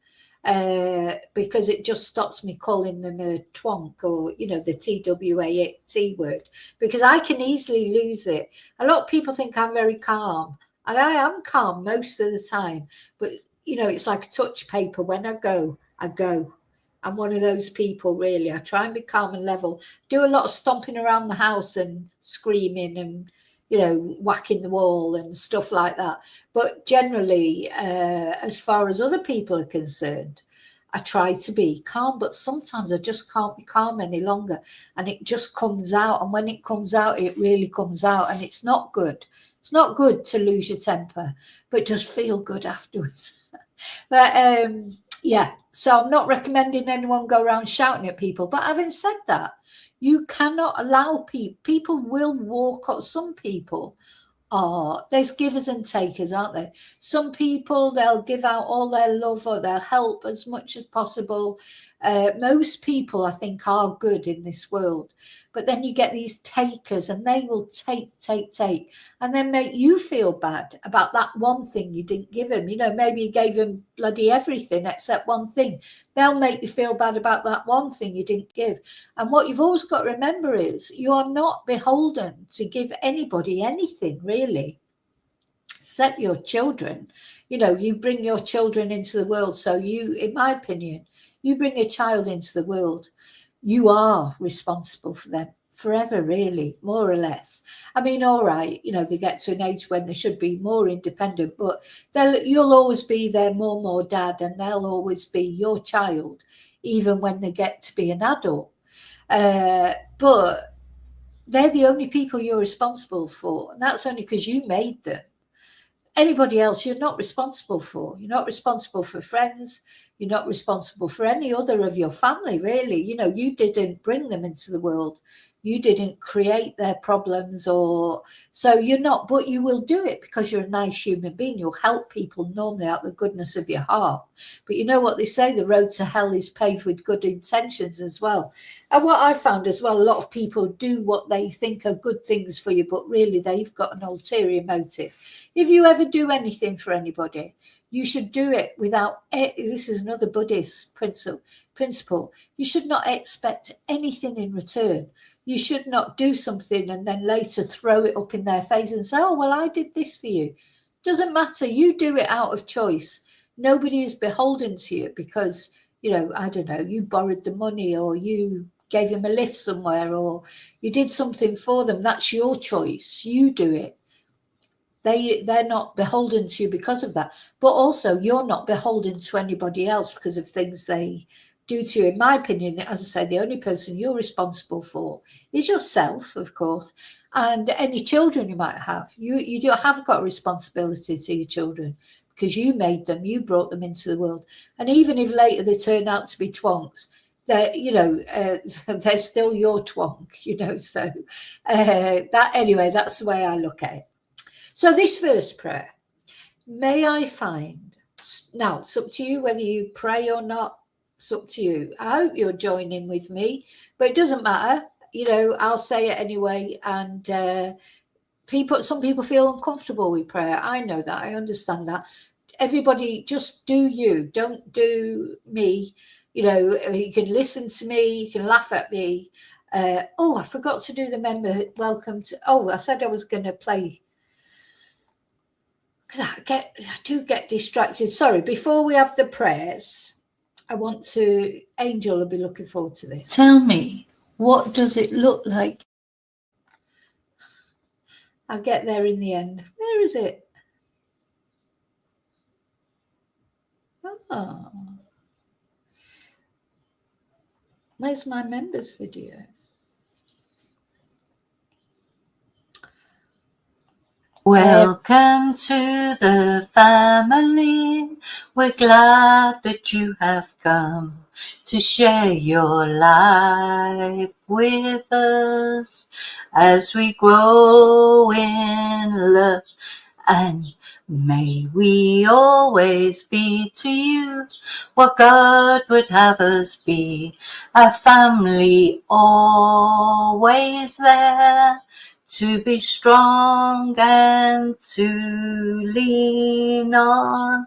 because it just stops me calling them a twonk or, you know, the TWAT word, because I can easily lose it. A lot of people think I'm very calm, and I am calm most of the time, but you know, it's like a touch paper. When I go, I go. I'm one of those people, really. I try and be calm and level. Do a lot of stomping around the house and screaming and, you know, whacking the wall and stuff like that. But generally, as far as other people are concerned, I try to be calm, but sometimes I just can't be calm any longer. And it just comes out. And when it comes out, it really comes out. And it's not good. It's not good to lose your temper, but just feel good afterwards. But yeah, so I'm not recommending anyone go around shouting at people. But having said that, you cannot allow people will walk up. Some people are, there's givers and takers, aren't there? Some people, they'll give out all their love or they'll help as much as possible. Most people, I think, are good in this world. But then you get these takers and they will take, and then make you feel bad about that one thing you didn't give them. You know, maybe you gave them bloody everything except one thing. They'll make you feel bad about that one thing you didn't give. And what you've always got to remember is you are not beholden to give anybody anything, really, except your children. You know, you bring your children into the world. So you, in my opinion, you bring a child into the world, you are responsible for them forever, really, more or less. I mean, all right, you know, they get to an age when they should be more independent, but you'll always be their mum or dad, and they'll always be your child, even when they get to be an adult. But they're the only people you're responsible for, and that's only because you made them. Anybody else you're not responsible for. You're not responsible for friends. You're not responsible for any other of your family, really. You know, you didn't bring them into the world. You didn't create their problems, or so you're not, but you will do it because you're a nice human being. You'll help people normally out of the goodness of your heart. But you know what they say, the road to hell is paved with good intentions as well. And what I found as well, a lot of people do what they think are good things for you, but really they've got an ulterior motive. If you ever do anything for anybody, you should do it without, this is another Buddhist principle, you should not expect anything in return. You should not do something and then later throw it up in their face and say, oh, well, I did this for you. Doesn't matter. You do it out of choice. Nobody is beholden to you because, you know, I don't know, you borrowed the money or you gave them a lift somewhere or you did something for them. That's your choice. You do it. They're not beholden to you because of that. But also, you're not beholden to anybody else because of things they do to you. In my opinion, as I say, the only person you're responsible for is yourself, of course, and any children you might have. You do have got a responsibility to your children because you made them, you brought them into the world. And even if later they turn out to be twonks, they're, you know, they're still your twonk, you know. So that, anyway, that's the way I look at it. So this first prayer, may I find, now it's up to you whether you pray or not, it's up to you. I hope you're joining with me, but it doesn't matter, you know, I'll say it anyway. And some people feel uncomfortable with prayer. I know that, I understand that. Everybody just do you, don't do me. You know, you can listen to me, you can laugh at me. Oh, I forgot to do the member welcome to, oh, I said I was going to play. I do get distracted. Sorry, before we have the prayers, I want to, Angel will be looking forward to this. Tell me, what does it look like? I'll get there in the end. Where is it? Oh, where's my members video? Welcome to the family. We're glad that you have come to share your life with us as we grow in love. And may we always be to you what God would have us be, a family always there, to be strong and to lean on.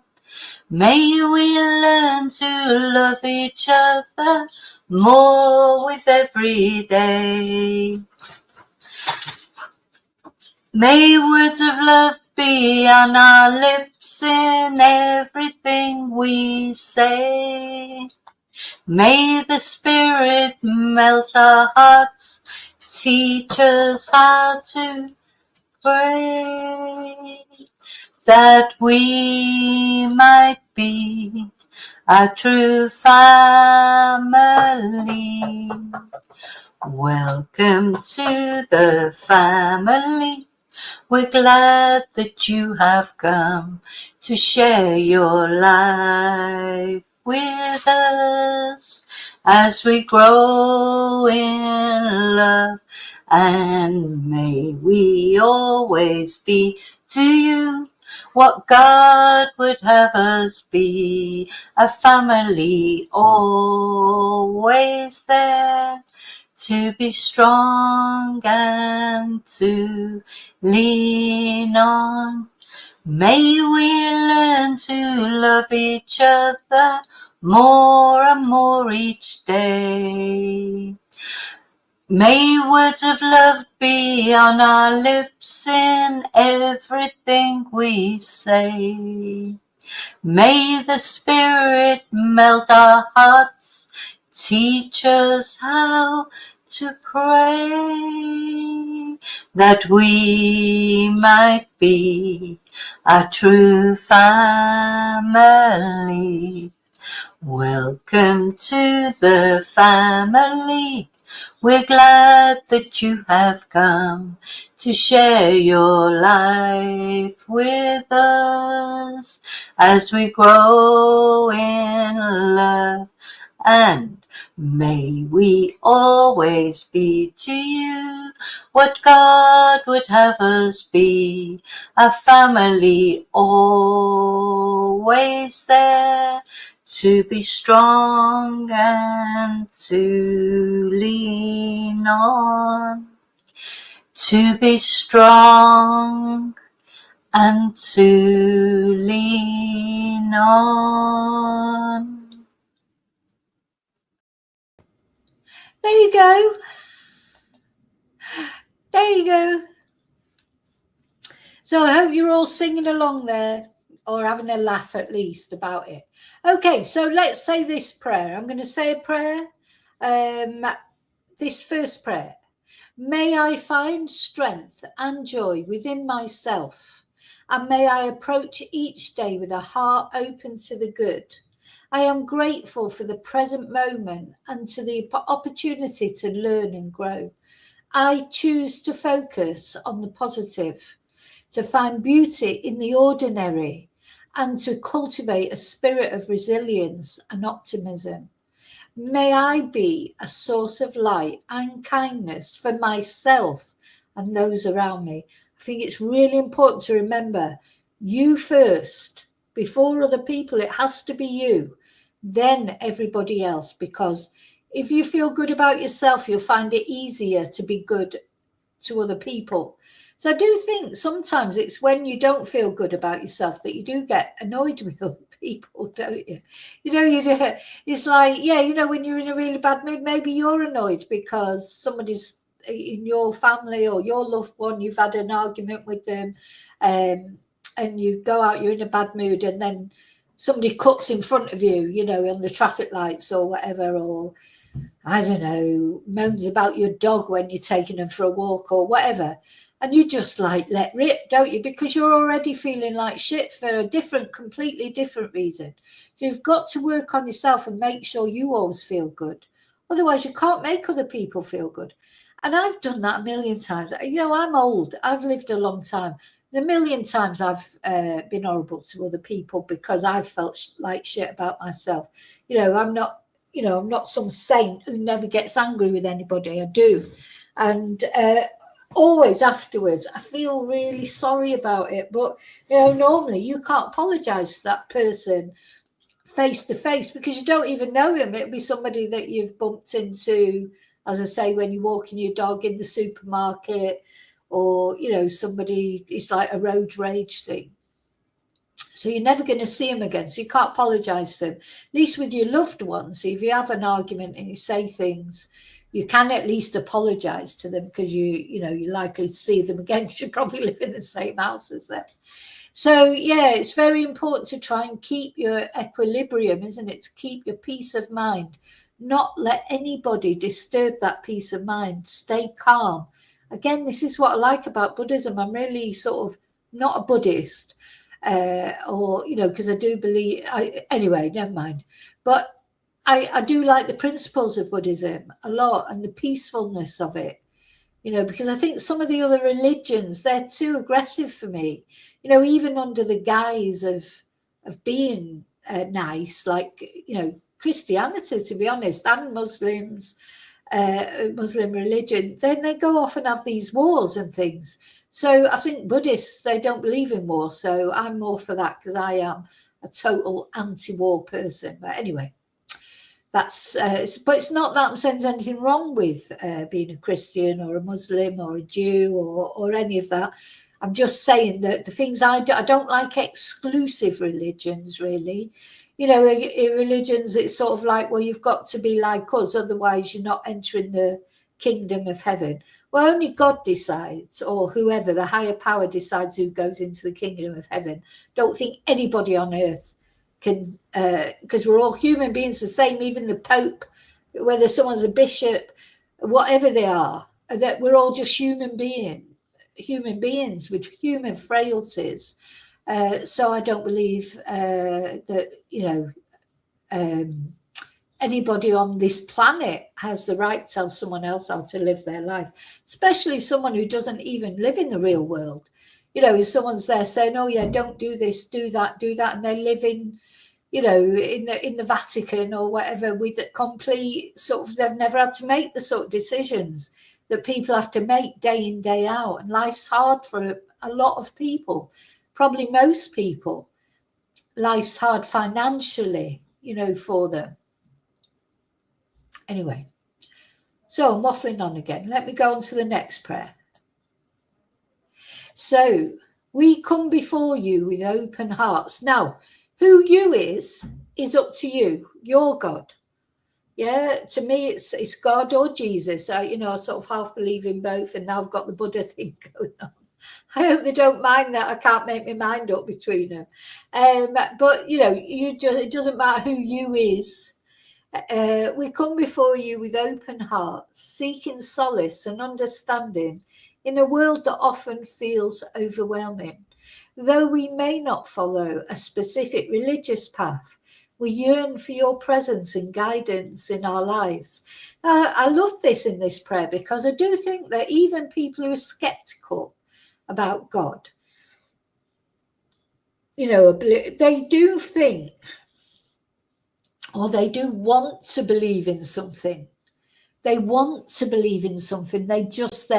May we learn to love each other more with every day. May words of love be on our lips in everything we say. May the Spirit melt our hearts, teach us how to pray, that we might be a true family. Welcome to the family. We're glad that you have come to share your life with us as we grow in love. And may we always be to you what God would have us be, a family always there, to be strong and to lean on. May we learn to love each other more and more each day. May words of love be on our lips in everything we say. May the Spirit melt our hearts, teach us how to pray, that we might be a true family. Welcome to the family. We're glad that you have come to share your life with us as we grow in love. And may we always be to you what God would have us be, a family always there, to be strong and to lean on, to be strong and to lean on. There you go. There you go. So I hope you're all singing along there, or having a laugh at least about it. Okay, so let's say this prayer. I'm going to say a prayer. This first prayer. May I find strength and joy within myself, and may I approach each day with a heart open to the good. I am grateful for the present moment and to the opportunity to learn and grow. I choose to focus on the positive, to find beauty in the ordinary, and to cultivate a spirit of resilience and optimism. May I be a source of light and kindness for myself and those around me. I think it's really important to remember you first, before other people. It has to be you, then everybody else, because if you feel good about yourself, you'll find it easier to be good to other people. So I do think sometimes it's when you don't feel good about yourself that you do get annoyed with other people, don't you? You know, you do. It's like, yeah, you know, when you're in a really bad mood, maybe you're annoyed because somebody's in your family or your loved one, you've had an argument with them. and you go out, you're in a bad mood, and then somebody cuts in front of you, you know, on the traffic lights or whatever, or I don't know, moans about your dog when you're taking them for a walk or whatever. And you just like let rip, don't you? Because you're already feeling like shit for a different, completely different reason. So you've got to work on yourself and make sure you always feel good. Otherwise, you can't make other people feel good. And I've done that a million times. You know, I'm old. I've lived a long time. The million times I've been horrible to other people because I've felt like shit about myself. You know, I'm not some saint who never gets angry with anybody. I do. And always afterwards, I feel really sorry about it. But, you know, normally you can't apologise to that person face to face because you don't even know him. It'll be somebody that you've bumped into, as I say, when you're walking your dog in the supermarket, or, you know, somebody, it's like a road rage thing. So you're never going to see them again. So you can't apologise to them. At least with your loved ones, if you have an argument and you say things, you can at least apologise to them because you're likely to see them again because you probably live in the same house as them. So, yeah, it's very important to try and keep your equilibrium, isn't it? To keep your peace of mind, not let anybody disturb that peace of mind. Stay calm. Again, this is what I like about Buddhism. I'm really sort of not a Buddhist, because I do believe, anyway, never mind. But I do like the principles of Buddhism a lot and the peacefulness of it. You know, because I think some of the other religions, they're too aggressive for me. You know, even under the guise of being nice, like, you know, Christianity, to be honest, and Muslims, Muslim religion, then they go off and have these wars and things. So I think Buddhists, they don't believe in war. So I'm more for that because I am a total anti-war person. But anyway. That's, but it's not that I'm saying there's anything wrong with being a Christian or a Muslim or a Jew or any of that. I'm just saying that the things I don't like exclusive religions, really. You know, in religions, it's sort of like, well, you've got to be like us, otherwise you're not entering the kingdom of heaven. Well, only God decides, or whoever, the higher power decides who goes into the kingdom of heaven. Don't think anybody on earth can, because we're all human beings the same, even the Pope, whether someone's a bishop, whatever they are, that we're all just human beings with human frailties. So I don't believe that, you know, anybody on this planet has the right to tell someone else how to live their life, especially someone who doesn't even live in the real world. You know, if someone's there saying, oh yeah, don't do this, do that, and they live in, you know, in the Vatican or whatever, with complete sort of, they've never had to make the sort of decisions that people have to make day in, day out. And life's hard for a lot of people, probably most people. Life's hard financially, you know, for them. Anyway, so I'm waffling on again. Let me go on to the next prayer. So we come before you with open hearts. Now, who you is up to you. You're God. Yeah, to me, it's God or Jesus. You know, I sort of half believe in both, and now I've got the Buddha thing going on. I hope they don't mind that I can't make my mind up between them. But, you know, it doesn't matter who you is. We come before you with open hearts, seeking solace and understanding in a world that often feels overwhelming. Though we may not follow a specific religious path, we yearn for your presence and guidance in our lives. I love this in this prayer because I do think that even people who are skeptical about God, you know, they do think, or they do want to believe in something. They want to believe in something. Their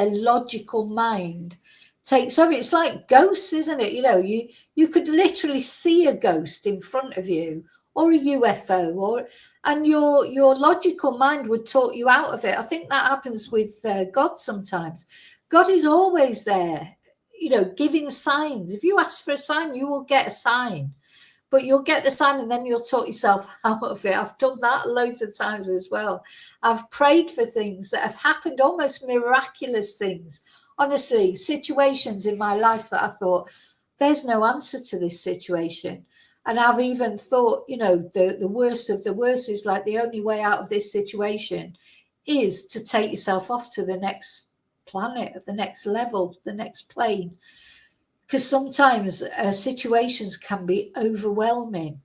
logical mind takes over. It's like ghosts, isn't it? You know, you could literally see a ghost in front of you, or a UFO, and your logical mind would talk you out of it. I think that happens with God sometimes. God is always there, you know, giving signs. If you ask for a sign, you will get a sign. But you'll get the sign and then you'll talk yourself out of it. I've done that loads of times as well. I've prayed for things that have happened, almost miraculous things. Honestly, situations in my life that I thought, there's no answer to this situation. And I've even thought, you know, the worst of the worst is like the only way out of this situation is to take yourself off to the next planet, the next level, the next plane. Because sometimes situations can be overwhelming.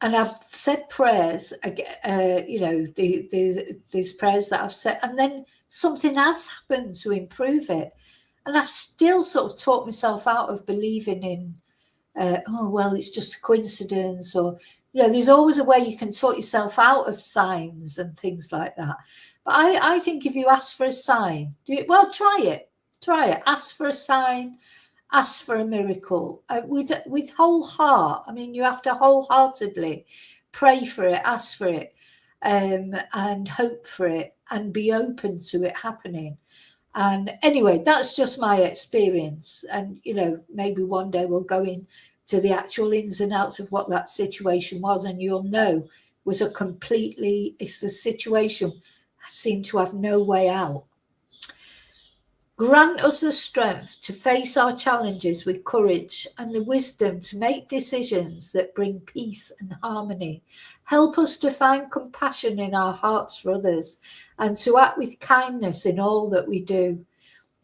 And I've said prayers, you know, these prayers that I've said, and then something has happened to improve it. And I've still sort of talked myself out of believing in, oh, well, it's just a coincidence, or, you know, there's always a way you can talk yourself out of signs and things like that. But I think if you ask for a sign, well, try it, ask for a sign, ask for a miracle with whole heart. I mean, you have to wholeheartedly pray for it, ask for it, and hope for it, and be open to it happening. And anyway, that's just my experience. And, you know, maybe one day we'll go into the actual ins and outs of what that situation was, and you'll know was it's a situation seemed to have no way out. Grant us the strength to face our challenges with courage and the wisdom to make decisions that bring peace and harmony. Help us to find compassion in our hearts for others and to act with kindness in all that we do.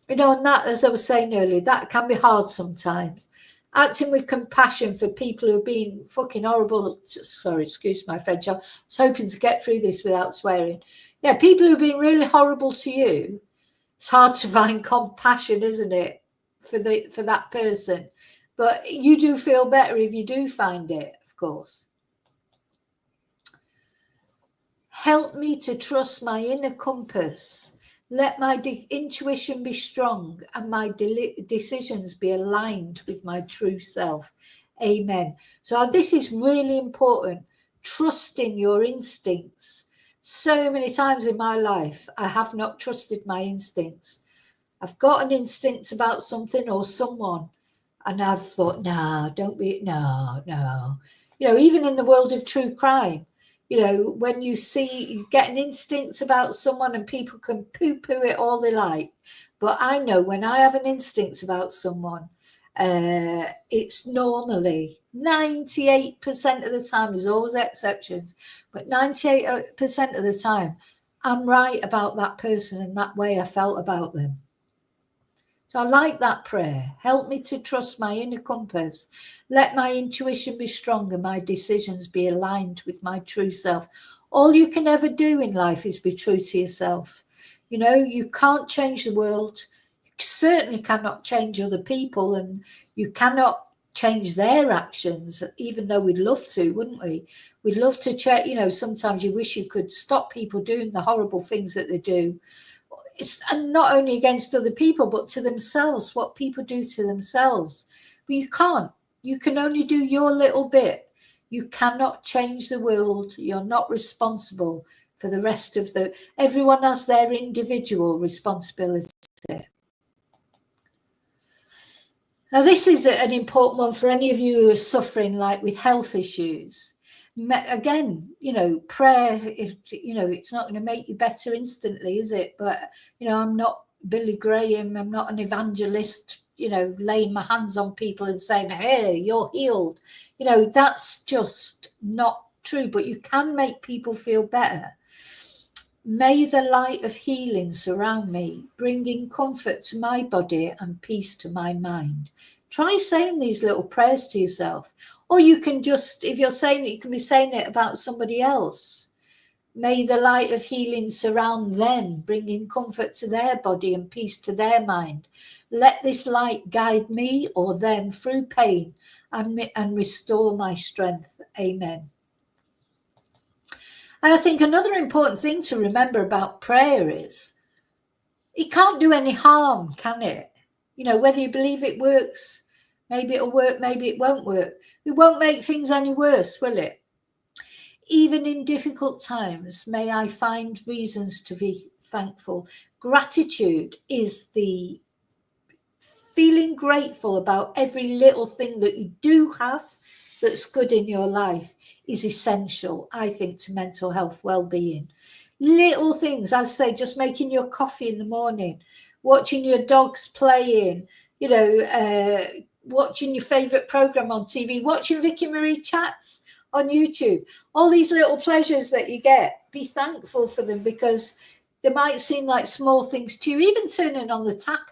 You know, and that, as I was saying earlier, that can be hard sometimes. Acting with compassion for people who have been fucking horrible. Sorry, excuse my French. I was hoping to get through this without swearing. Yeah, people who've been really horrible to you. It's hard to find compassion, isn't it, for that person? But you do feel better if you do find it, of course. Help me to trust my inner compass. Let my intuition be strong and my decisions be aligned with my true self. Amen. So this is really important. Trusting your instincts. So many times in my life, I have not trusted my instincts. I've got an instinct about something or someone, and I've thought, no. You know, even in the world of true crime, you know, when you get an instinct about someone and people can poo-poo it all they like. But I know when I have an instinct about someone, it's normally 98% of the time, there's always exceptions, but 98% of the time I'm right about that person and that way I felt about them. So I like that prayer. Help me to trust my inner compass. Let my intuition be strong and my decisions be aligned with my true self. All you can ever do in life is be true to yourself. You know, you can't change the world. Certainly cannot change other people, and you cannot change their actions, even though we'd love to, wouldn't we? We'd love to check, you know, sometimes you wish you could stop people doing the horrible things that they do. And not only against other people, but to themselves, what people do to themselves. But you can't. You can only do your little bit. You cannot change the world. You're not responsible for the rest of everyone has their individual responsibility. Now, this is an important one for any of you who are suffering like with health issues. Again, you know, prayer, you know, it's not going to make you better instantly, is it? But, you know, I'm not Billy Graham. I'm not an evangelist, you know, laying my hands on people and saying, hey, you're healed. You know, that's just not true. But you can make people feel better. May the light of healing surround me, bringing comfort to my body and peace to my mind. Try saying these little prayers to yourself. Or you can just, if you're saying it, you can be saying it about somebody else. May the light of healing surround them, bringing comfort to their body and peace to their mind. Let this light guide me or them through pain and restore my strength. Amen. And I think another important thing to remember about prayer is it can't do any harm, can it? You know, whether you believe it works, maybe it'll work, maybe it won't work. It won't make things any worse, will it? Even in difficult times, may I find reasons to be thankful. Gratitude is the feeling grateful about every little thing that you do have that's good in your life is essential, I think, to mental health well-being. Little things, as I say, just making your coffee in the morning, watching your dogs playing, you know, watching your favourite programme on TV, watching Vicky Marie chats on YouTube, all these little pleasures that you get, be thankful for them, because they might seem like small things to you. Even turning on the tap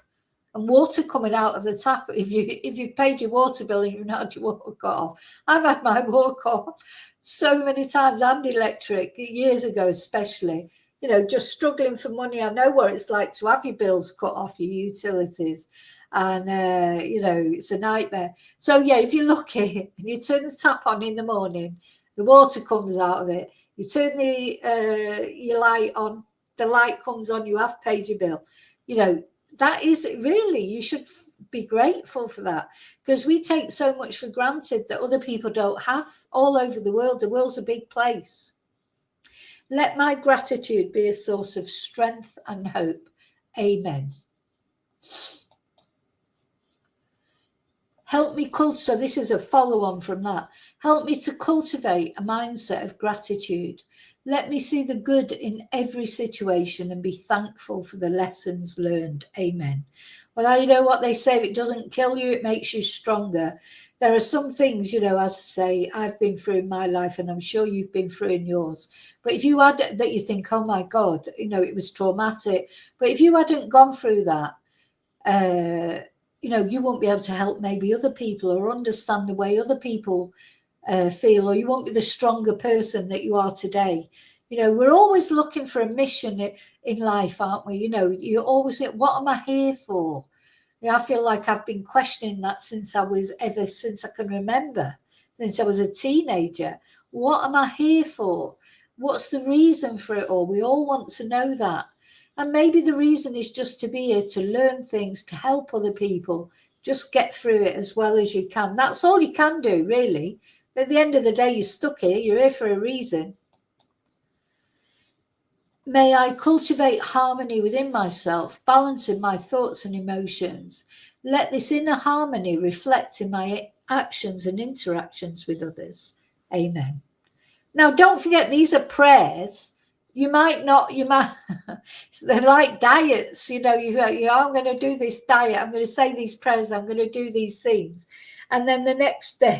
and water coming out of the tap, if you've paid your water bill and you've not had your water cut off. I've had my water cut off so many times, and electric, years ago especially, you know, just struggling for money. I know what it's like to have your bills cut off, your utilities, and you know, it's a nightmare. So yeah, if you're lucky and you turn the tap on in the morning, the water comes out of it, you turn the your light on, the light comes on, you have paid your bill, you know, that is really, you should be grateful for that, because we take so much for granted that other people don't have all over the world. The world's a big place. Let my gratitude be a source of strength and hope. Amen. Help me so this is a follow-on from that. Help me to cultivate a mindset of gratitude. Let me see the good in every situation and be thankful for the lessons learned. Amen. Well, you know what they say, if it doesn't kill you, it makes you stronger. There are some things, you know, as I say, I've been through in my life, and I'm sure you've been through in yours. But if you had that, you think, oh my God, you know, it was traumatic. But if you hadn't gone through that, you know, you won't be able to help maybe other people or understand the way other people feel, or you won't be the stronger person that you are today. You know, we're always looking for a mission in life, aren't we? You know, you always think, what am I here for? You know, I feel like I've been questioning that since I can remember, since I was a teenager. What am I here for? What's the reason for it all? We all want to know that. And maybe the reason is just to be here, to learn things, to help other people, just get through it as well as you can. That's all you can do, really. At the end of the day, you're stuck here. You're here for a reason. May I cultivate harmony within myself, balancing my thoughts and emotions. Let this inner harmony reflect in my actions and interactions with others. Amen. Now, don't forget, these are prayers. You might, they're like diets, you know, I'm going to do this diet, I'm going to say these prayers, I'm going to do these things. And then the next day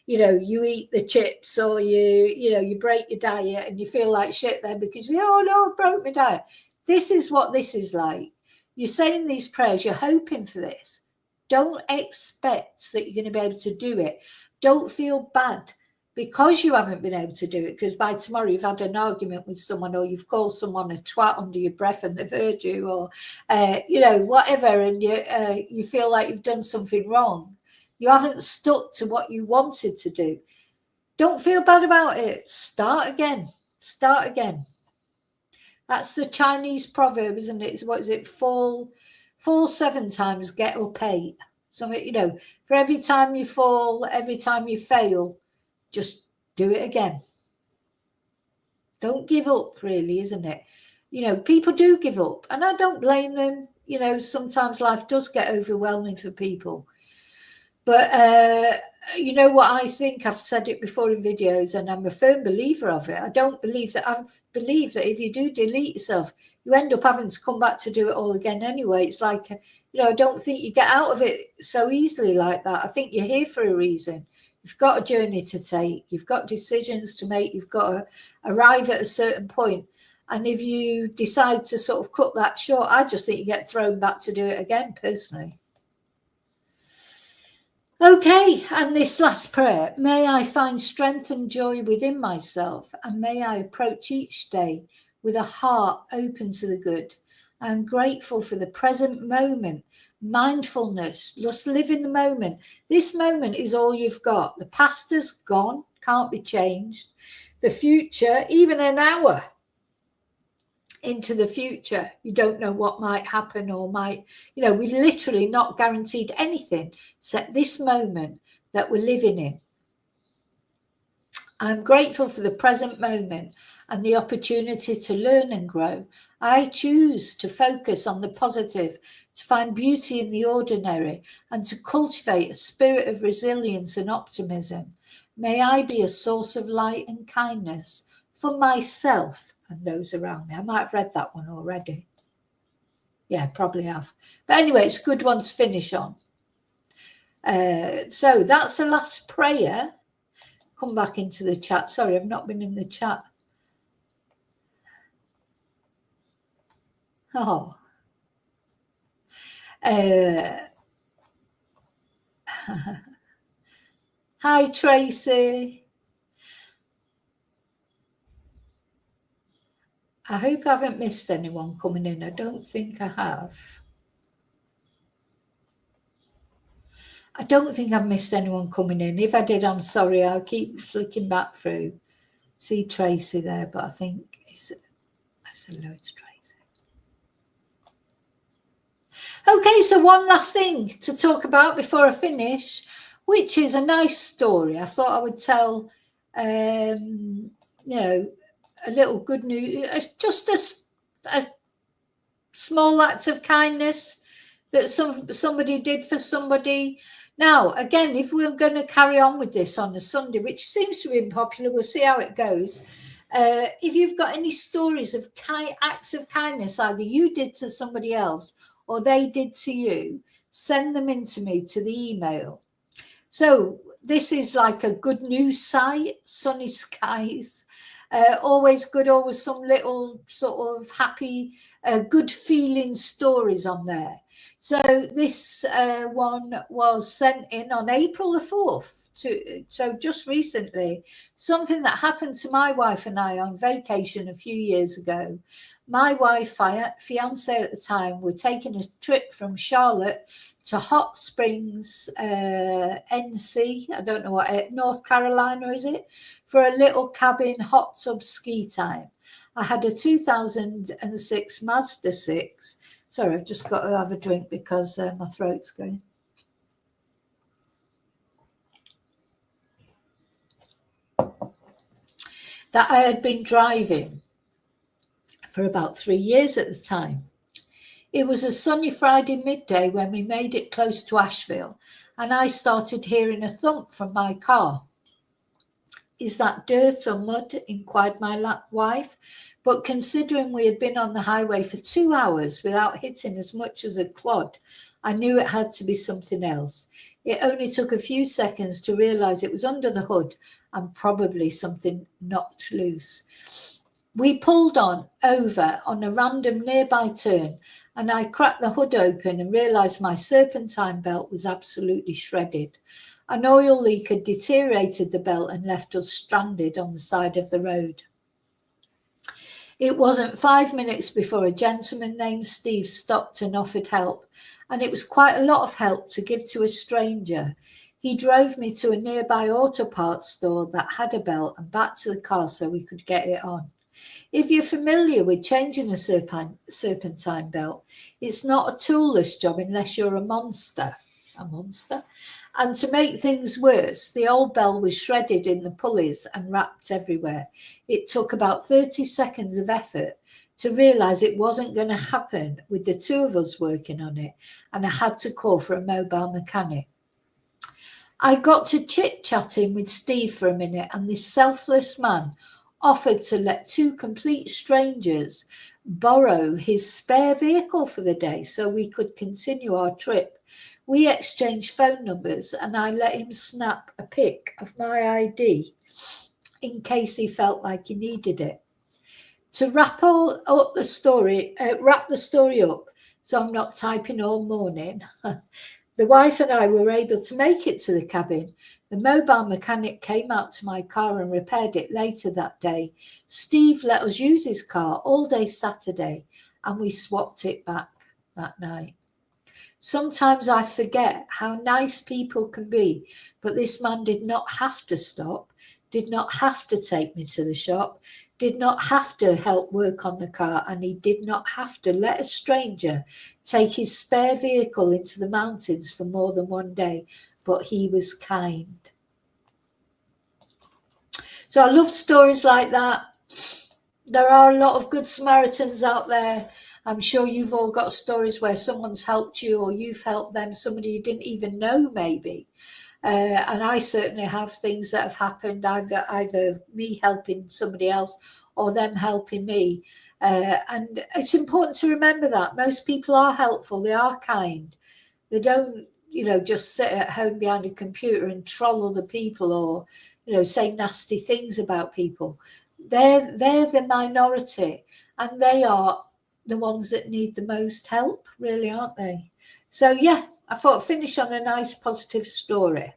you eat the chips, or you break your diet and you feel like shit then because, oh no, I've broke my diet. This is what this is like. You're saying these prayers, you're hoping for this. Don't expect that you're going to be able to do it. Don't feel bad because you haven't been able to do it, because by tomorrow you've had an argument with someone, or you've called someone a twat under your breath and they've heard you, or whatever, and you feel like you've done something wrong. You haven't stuck to what you wanted to do. Don't feel bad about it. Start again. That's the Chinese proverb, isn't it? What is it? Fall 7 times, get up 8. So, for every time you fall, every time you fail, just do it again. Don't give up, really, isn't it? People do give up, and I don't blame them. Sometimes life does get overwhelming for people. But you know what I think? I've said it before in videos, and I'm a firm believer of it. I believe that if you do delete yourself, you end up having to come back to do it all again anyway. It's like, I don't think you get out of it so easily like that. I think you're here for a reason. You've got a journey to take. You've got decisions to make. You've got to arrive at a certain point. And if you decide to sort of cut that short, I just think you get thrown back to do it again, personally. Okay, and this last prayer: may I find strength and joy within myself, and may I approach each day with a heart open to the good. I'm grateful for the present moment, mindfulness, just live in the moment. This moment is all you've got. The past is gone, can't be changed. The future, even an hour into the future, you don't know what might happen, or we're literally not guaranteed anything except this moment that we're living in. I'm grateful for the present moment and the opportunity to learn and grow. I choose to focus on the positive, to find beauty in the ordinary, and to cultivate a spirit of resilience and optimism. May I be a source of light and kindness for myself and those around me. I might have read that one already. Yeah, probably have. But anyway, it's a good one to finish on. So that's the last prayer. Come back into the chat. Sorry, I've not been in the chat. Oh. Hi, Tracy. I hope I haven't missed anyone coming in. I don't think I have. I don't think I've missed anyone coming in. If I did, I'm sorry. I'll keep flicking back through. See Tracy there, but I think it's hello, it's Tracy. Okay, so one last thing to talk about before I finish, which is a nice story. I thought I would tell, you know, a little good news, just a small act of kindness that somebody did for somebody. Now, again, if we're going to carry on with this on a Sunday, which seems to be popular, we'll see how it goes. If you've got any stories of acts of kindness, either you did to somebody else or they did to you, send them in to me to the email. So this is like a good news site, Sunny Skies. Always good, always some little sort of happy, good feeling stories on there. So this one was sent in on April the 4th, so just recently, something that happened to my wife and I on vacation a few years ago. My wife, fiance at the time, were taking a trip from Charlotte to Hot Springs, NC, I don't know what, North Carolina is it, for a little cabin hot tub ski time. I had a 2006 Mazda 6. Sorry, I've just got to have a drink because my throat's going. That I had been driving for about 3 years at the time. It was a sunny Friday midday when we made it close to Asheville, and I started hearing a thump from my car. Is that dirt or mud? Inquired my wife. But considering we had been on the highway for 2 hours without hitting as much as a clod, I knew it had to be something else. It only took a few seconds to realise it was under the hood and probably something knocked loose. We pulled over on a random nearby turn, and I cracked the hood open and realised my serpentine belt was absolutely shredded. An oil leak had deteriorated the belt and left us stranded on the side of the road. It wasn't 5 minutes before a gentleman named Steve stopped and offered help, and it was quite a lot of help to give to a stranger. He drove me to a nearby auto parts store that had a belt and back to the car so we could get it on. If you're familiar with changing a serpentine belt, it's not a toolless job unless you're a monster. And to make things worse, the old belt was shredded in the pulleys and wrapped everywhere. It took about 30 seconds of effort to realise it wasn't going to happen with the two of us working on it, and I had to call for a mobile mechanic. I got to chit-chatting with Steve for a minute, and this selfless man offered to let two complete strangers borrow his spare vehicle for the day so we could continue our trip. We exchanged phone numbers, and I let him snap a pic of my ID in case he felt like he needed it. To wrap the story up, so I'm not typing all morning, the wife and I were able to make it to the cabin. The mobile mechanic came out to my car and repaired it later that day. Steve let us use his car all day Saturday, and we swapped it back that night. Sometimes I forget how nice people can be, but this man did not have to stop, did not have to take me to the shop, did not have to help work on the car, and he did not have to let a stranger take his spare vehicle into the mountains for more than one day, but he was kind. So I love stories like that. There are a lot of good Samaritans out there. I'm sure you've all got stories where someone's helped you or you've helped them, somebody you didn't even know maybe. And I certainly have things that have happened, either me helping somebody else or them helping me. And it's important to remember that most people are helpful. They are kind. They don't, just sit at home behind a computer and troll other people, or say nasty things about people. They're the minority, and they are the ones that need the most help, really, aren't they? So yeah, I thought I'd finish on a nice positive story.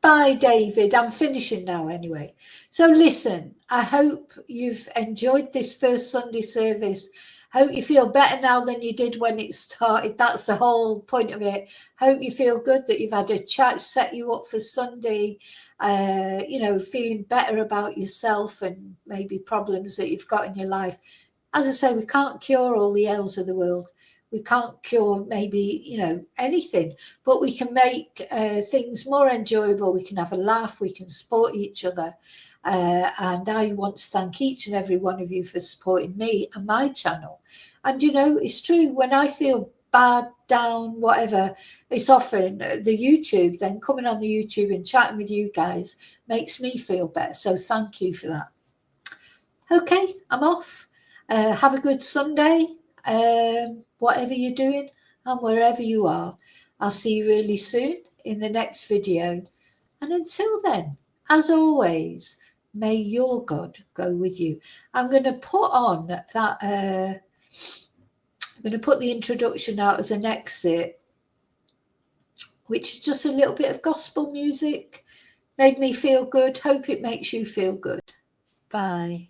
Bye, David. I'm finishing now anyway. So listen, I hope you've enjoyed this first Sunday service. Hope you feel better now than you did when it started. That's the whole point of it. Hope you feel good, that you've had a chat set you up for Sunday, feeling better about yourself and maybe problems that you've got in your life. As I say, we can't cure all the ills of the world. We can't cure maybe, anything, but we can make things more enjoyable. We can have a laugh. We can support each other. And I want to thank each and every one of you for supporting me and my channel. And, it's true, when I feel bad, down, whatever, it's often the YouTube, then coming on the YouTube and chatting with you guys makes me feel better. So thank you for that. Okay, I'm off. Have a good Sunday. Whatever you're doing and wherever you are. I'll see you really soon in the next video. And until then, as always, may your God go with you. I'm going to put on that, I'm going to put the introduction out as an exit, which is just a little bit of gospel music. Made me feel good. Hope it makes you feel good. Bye.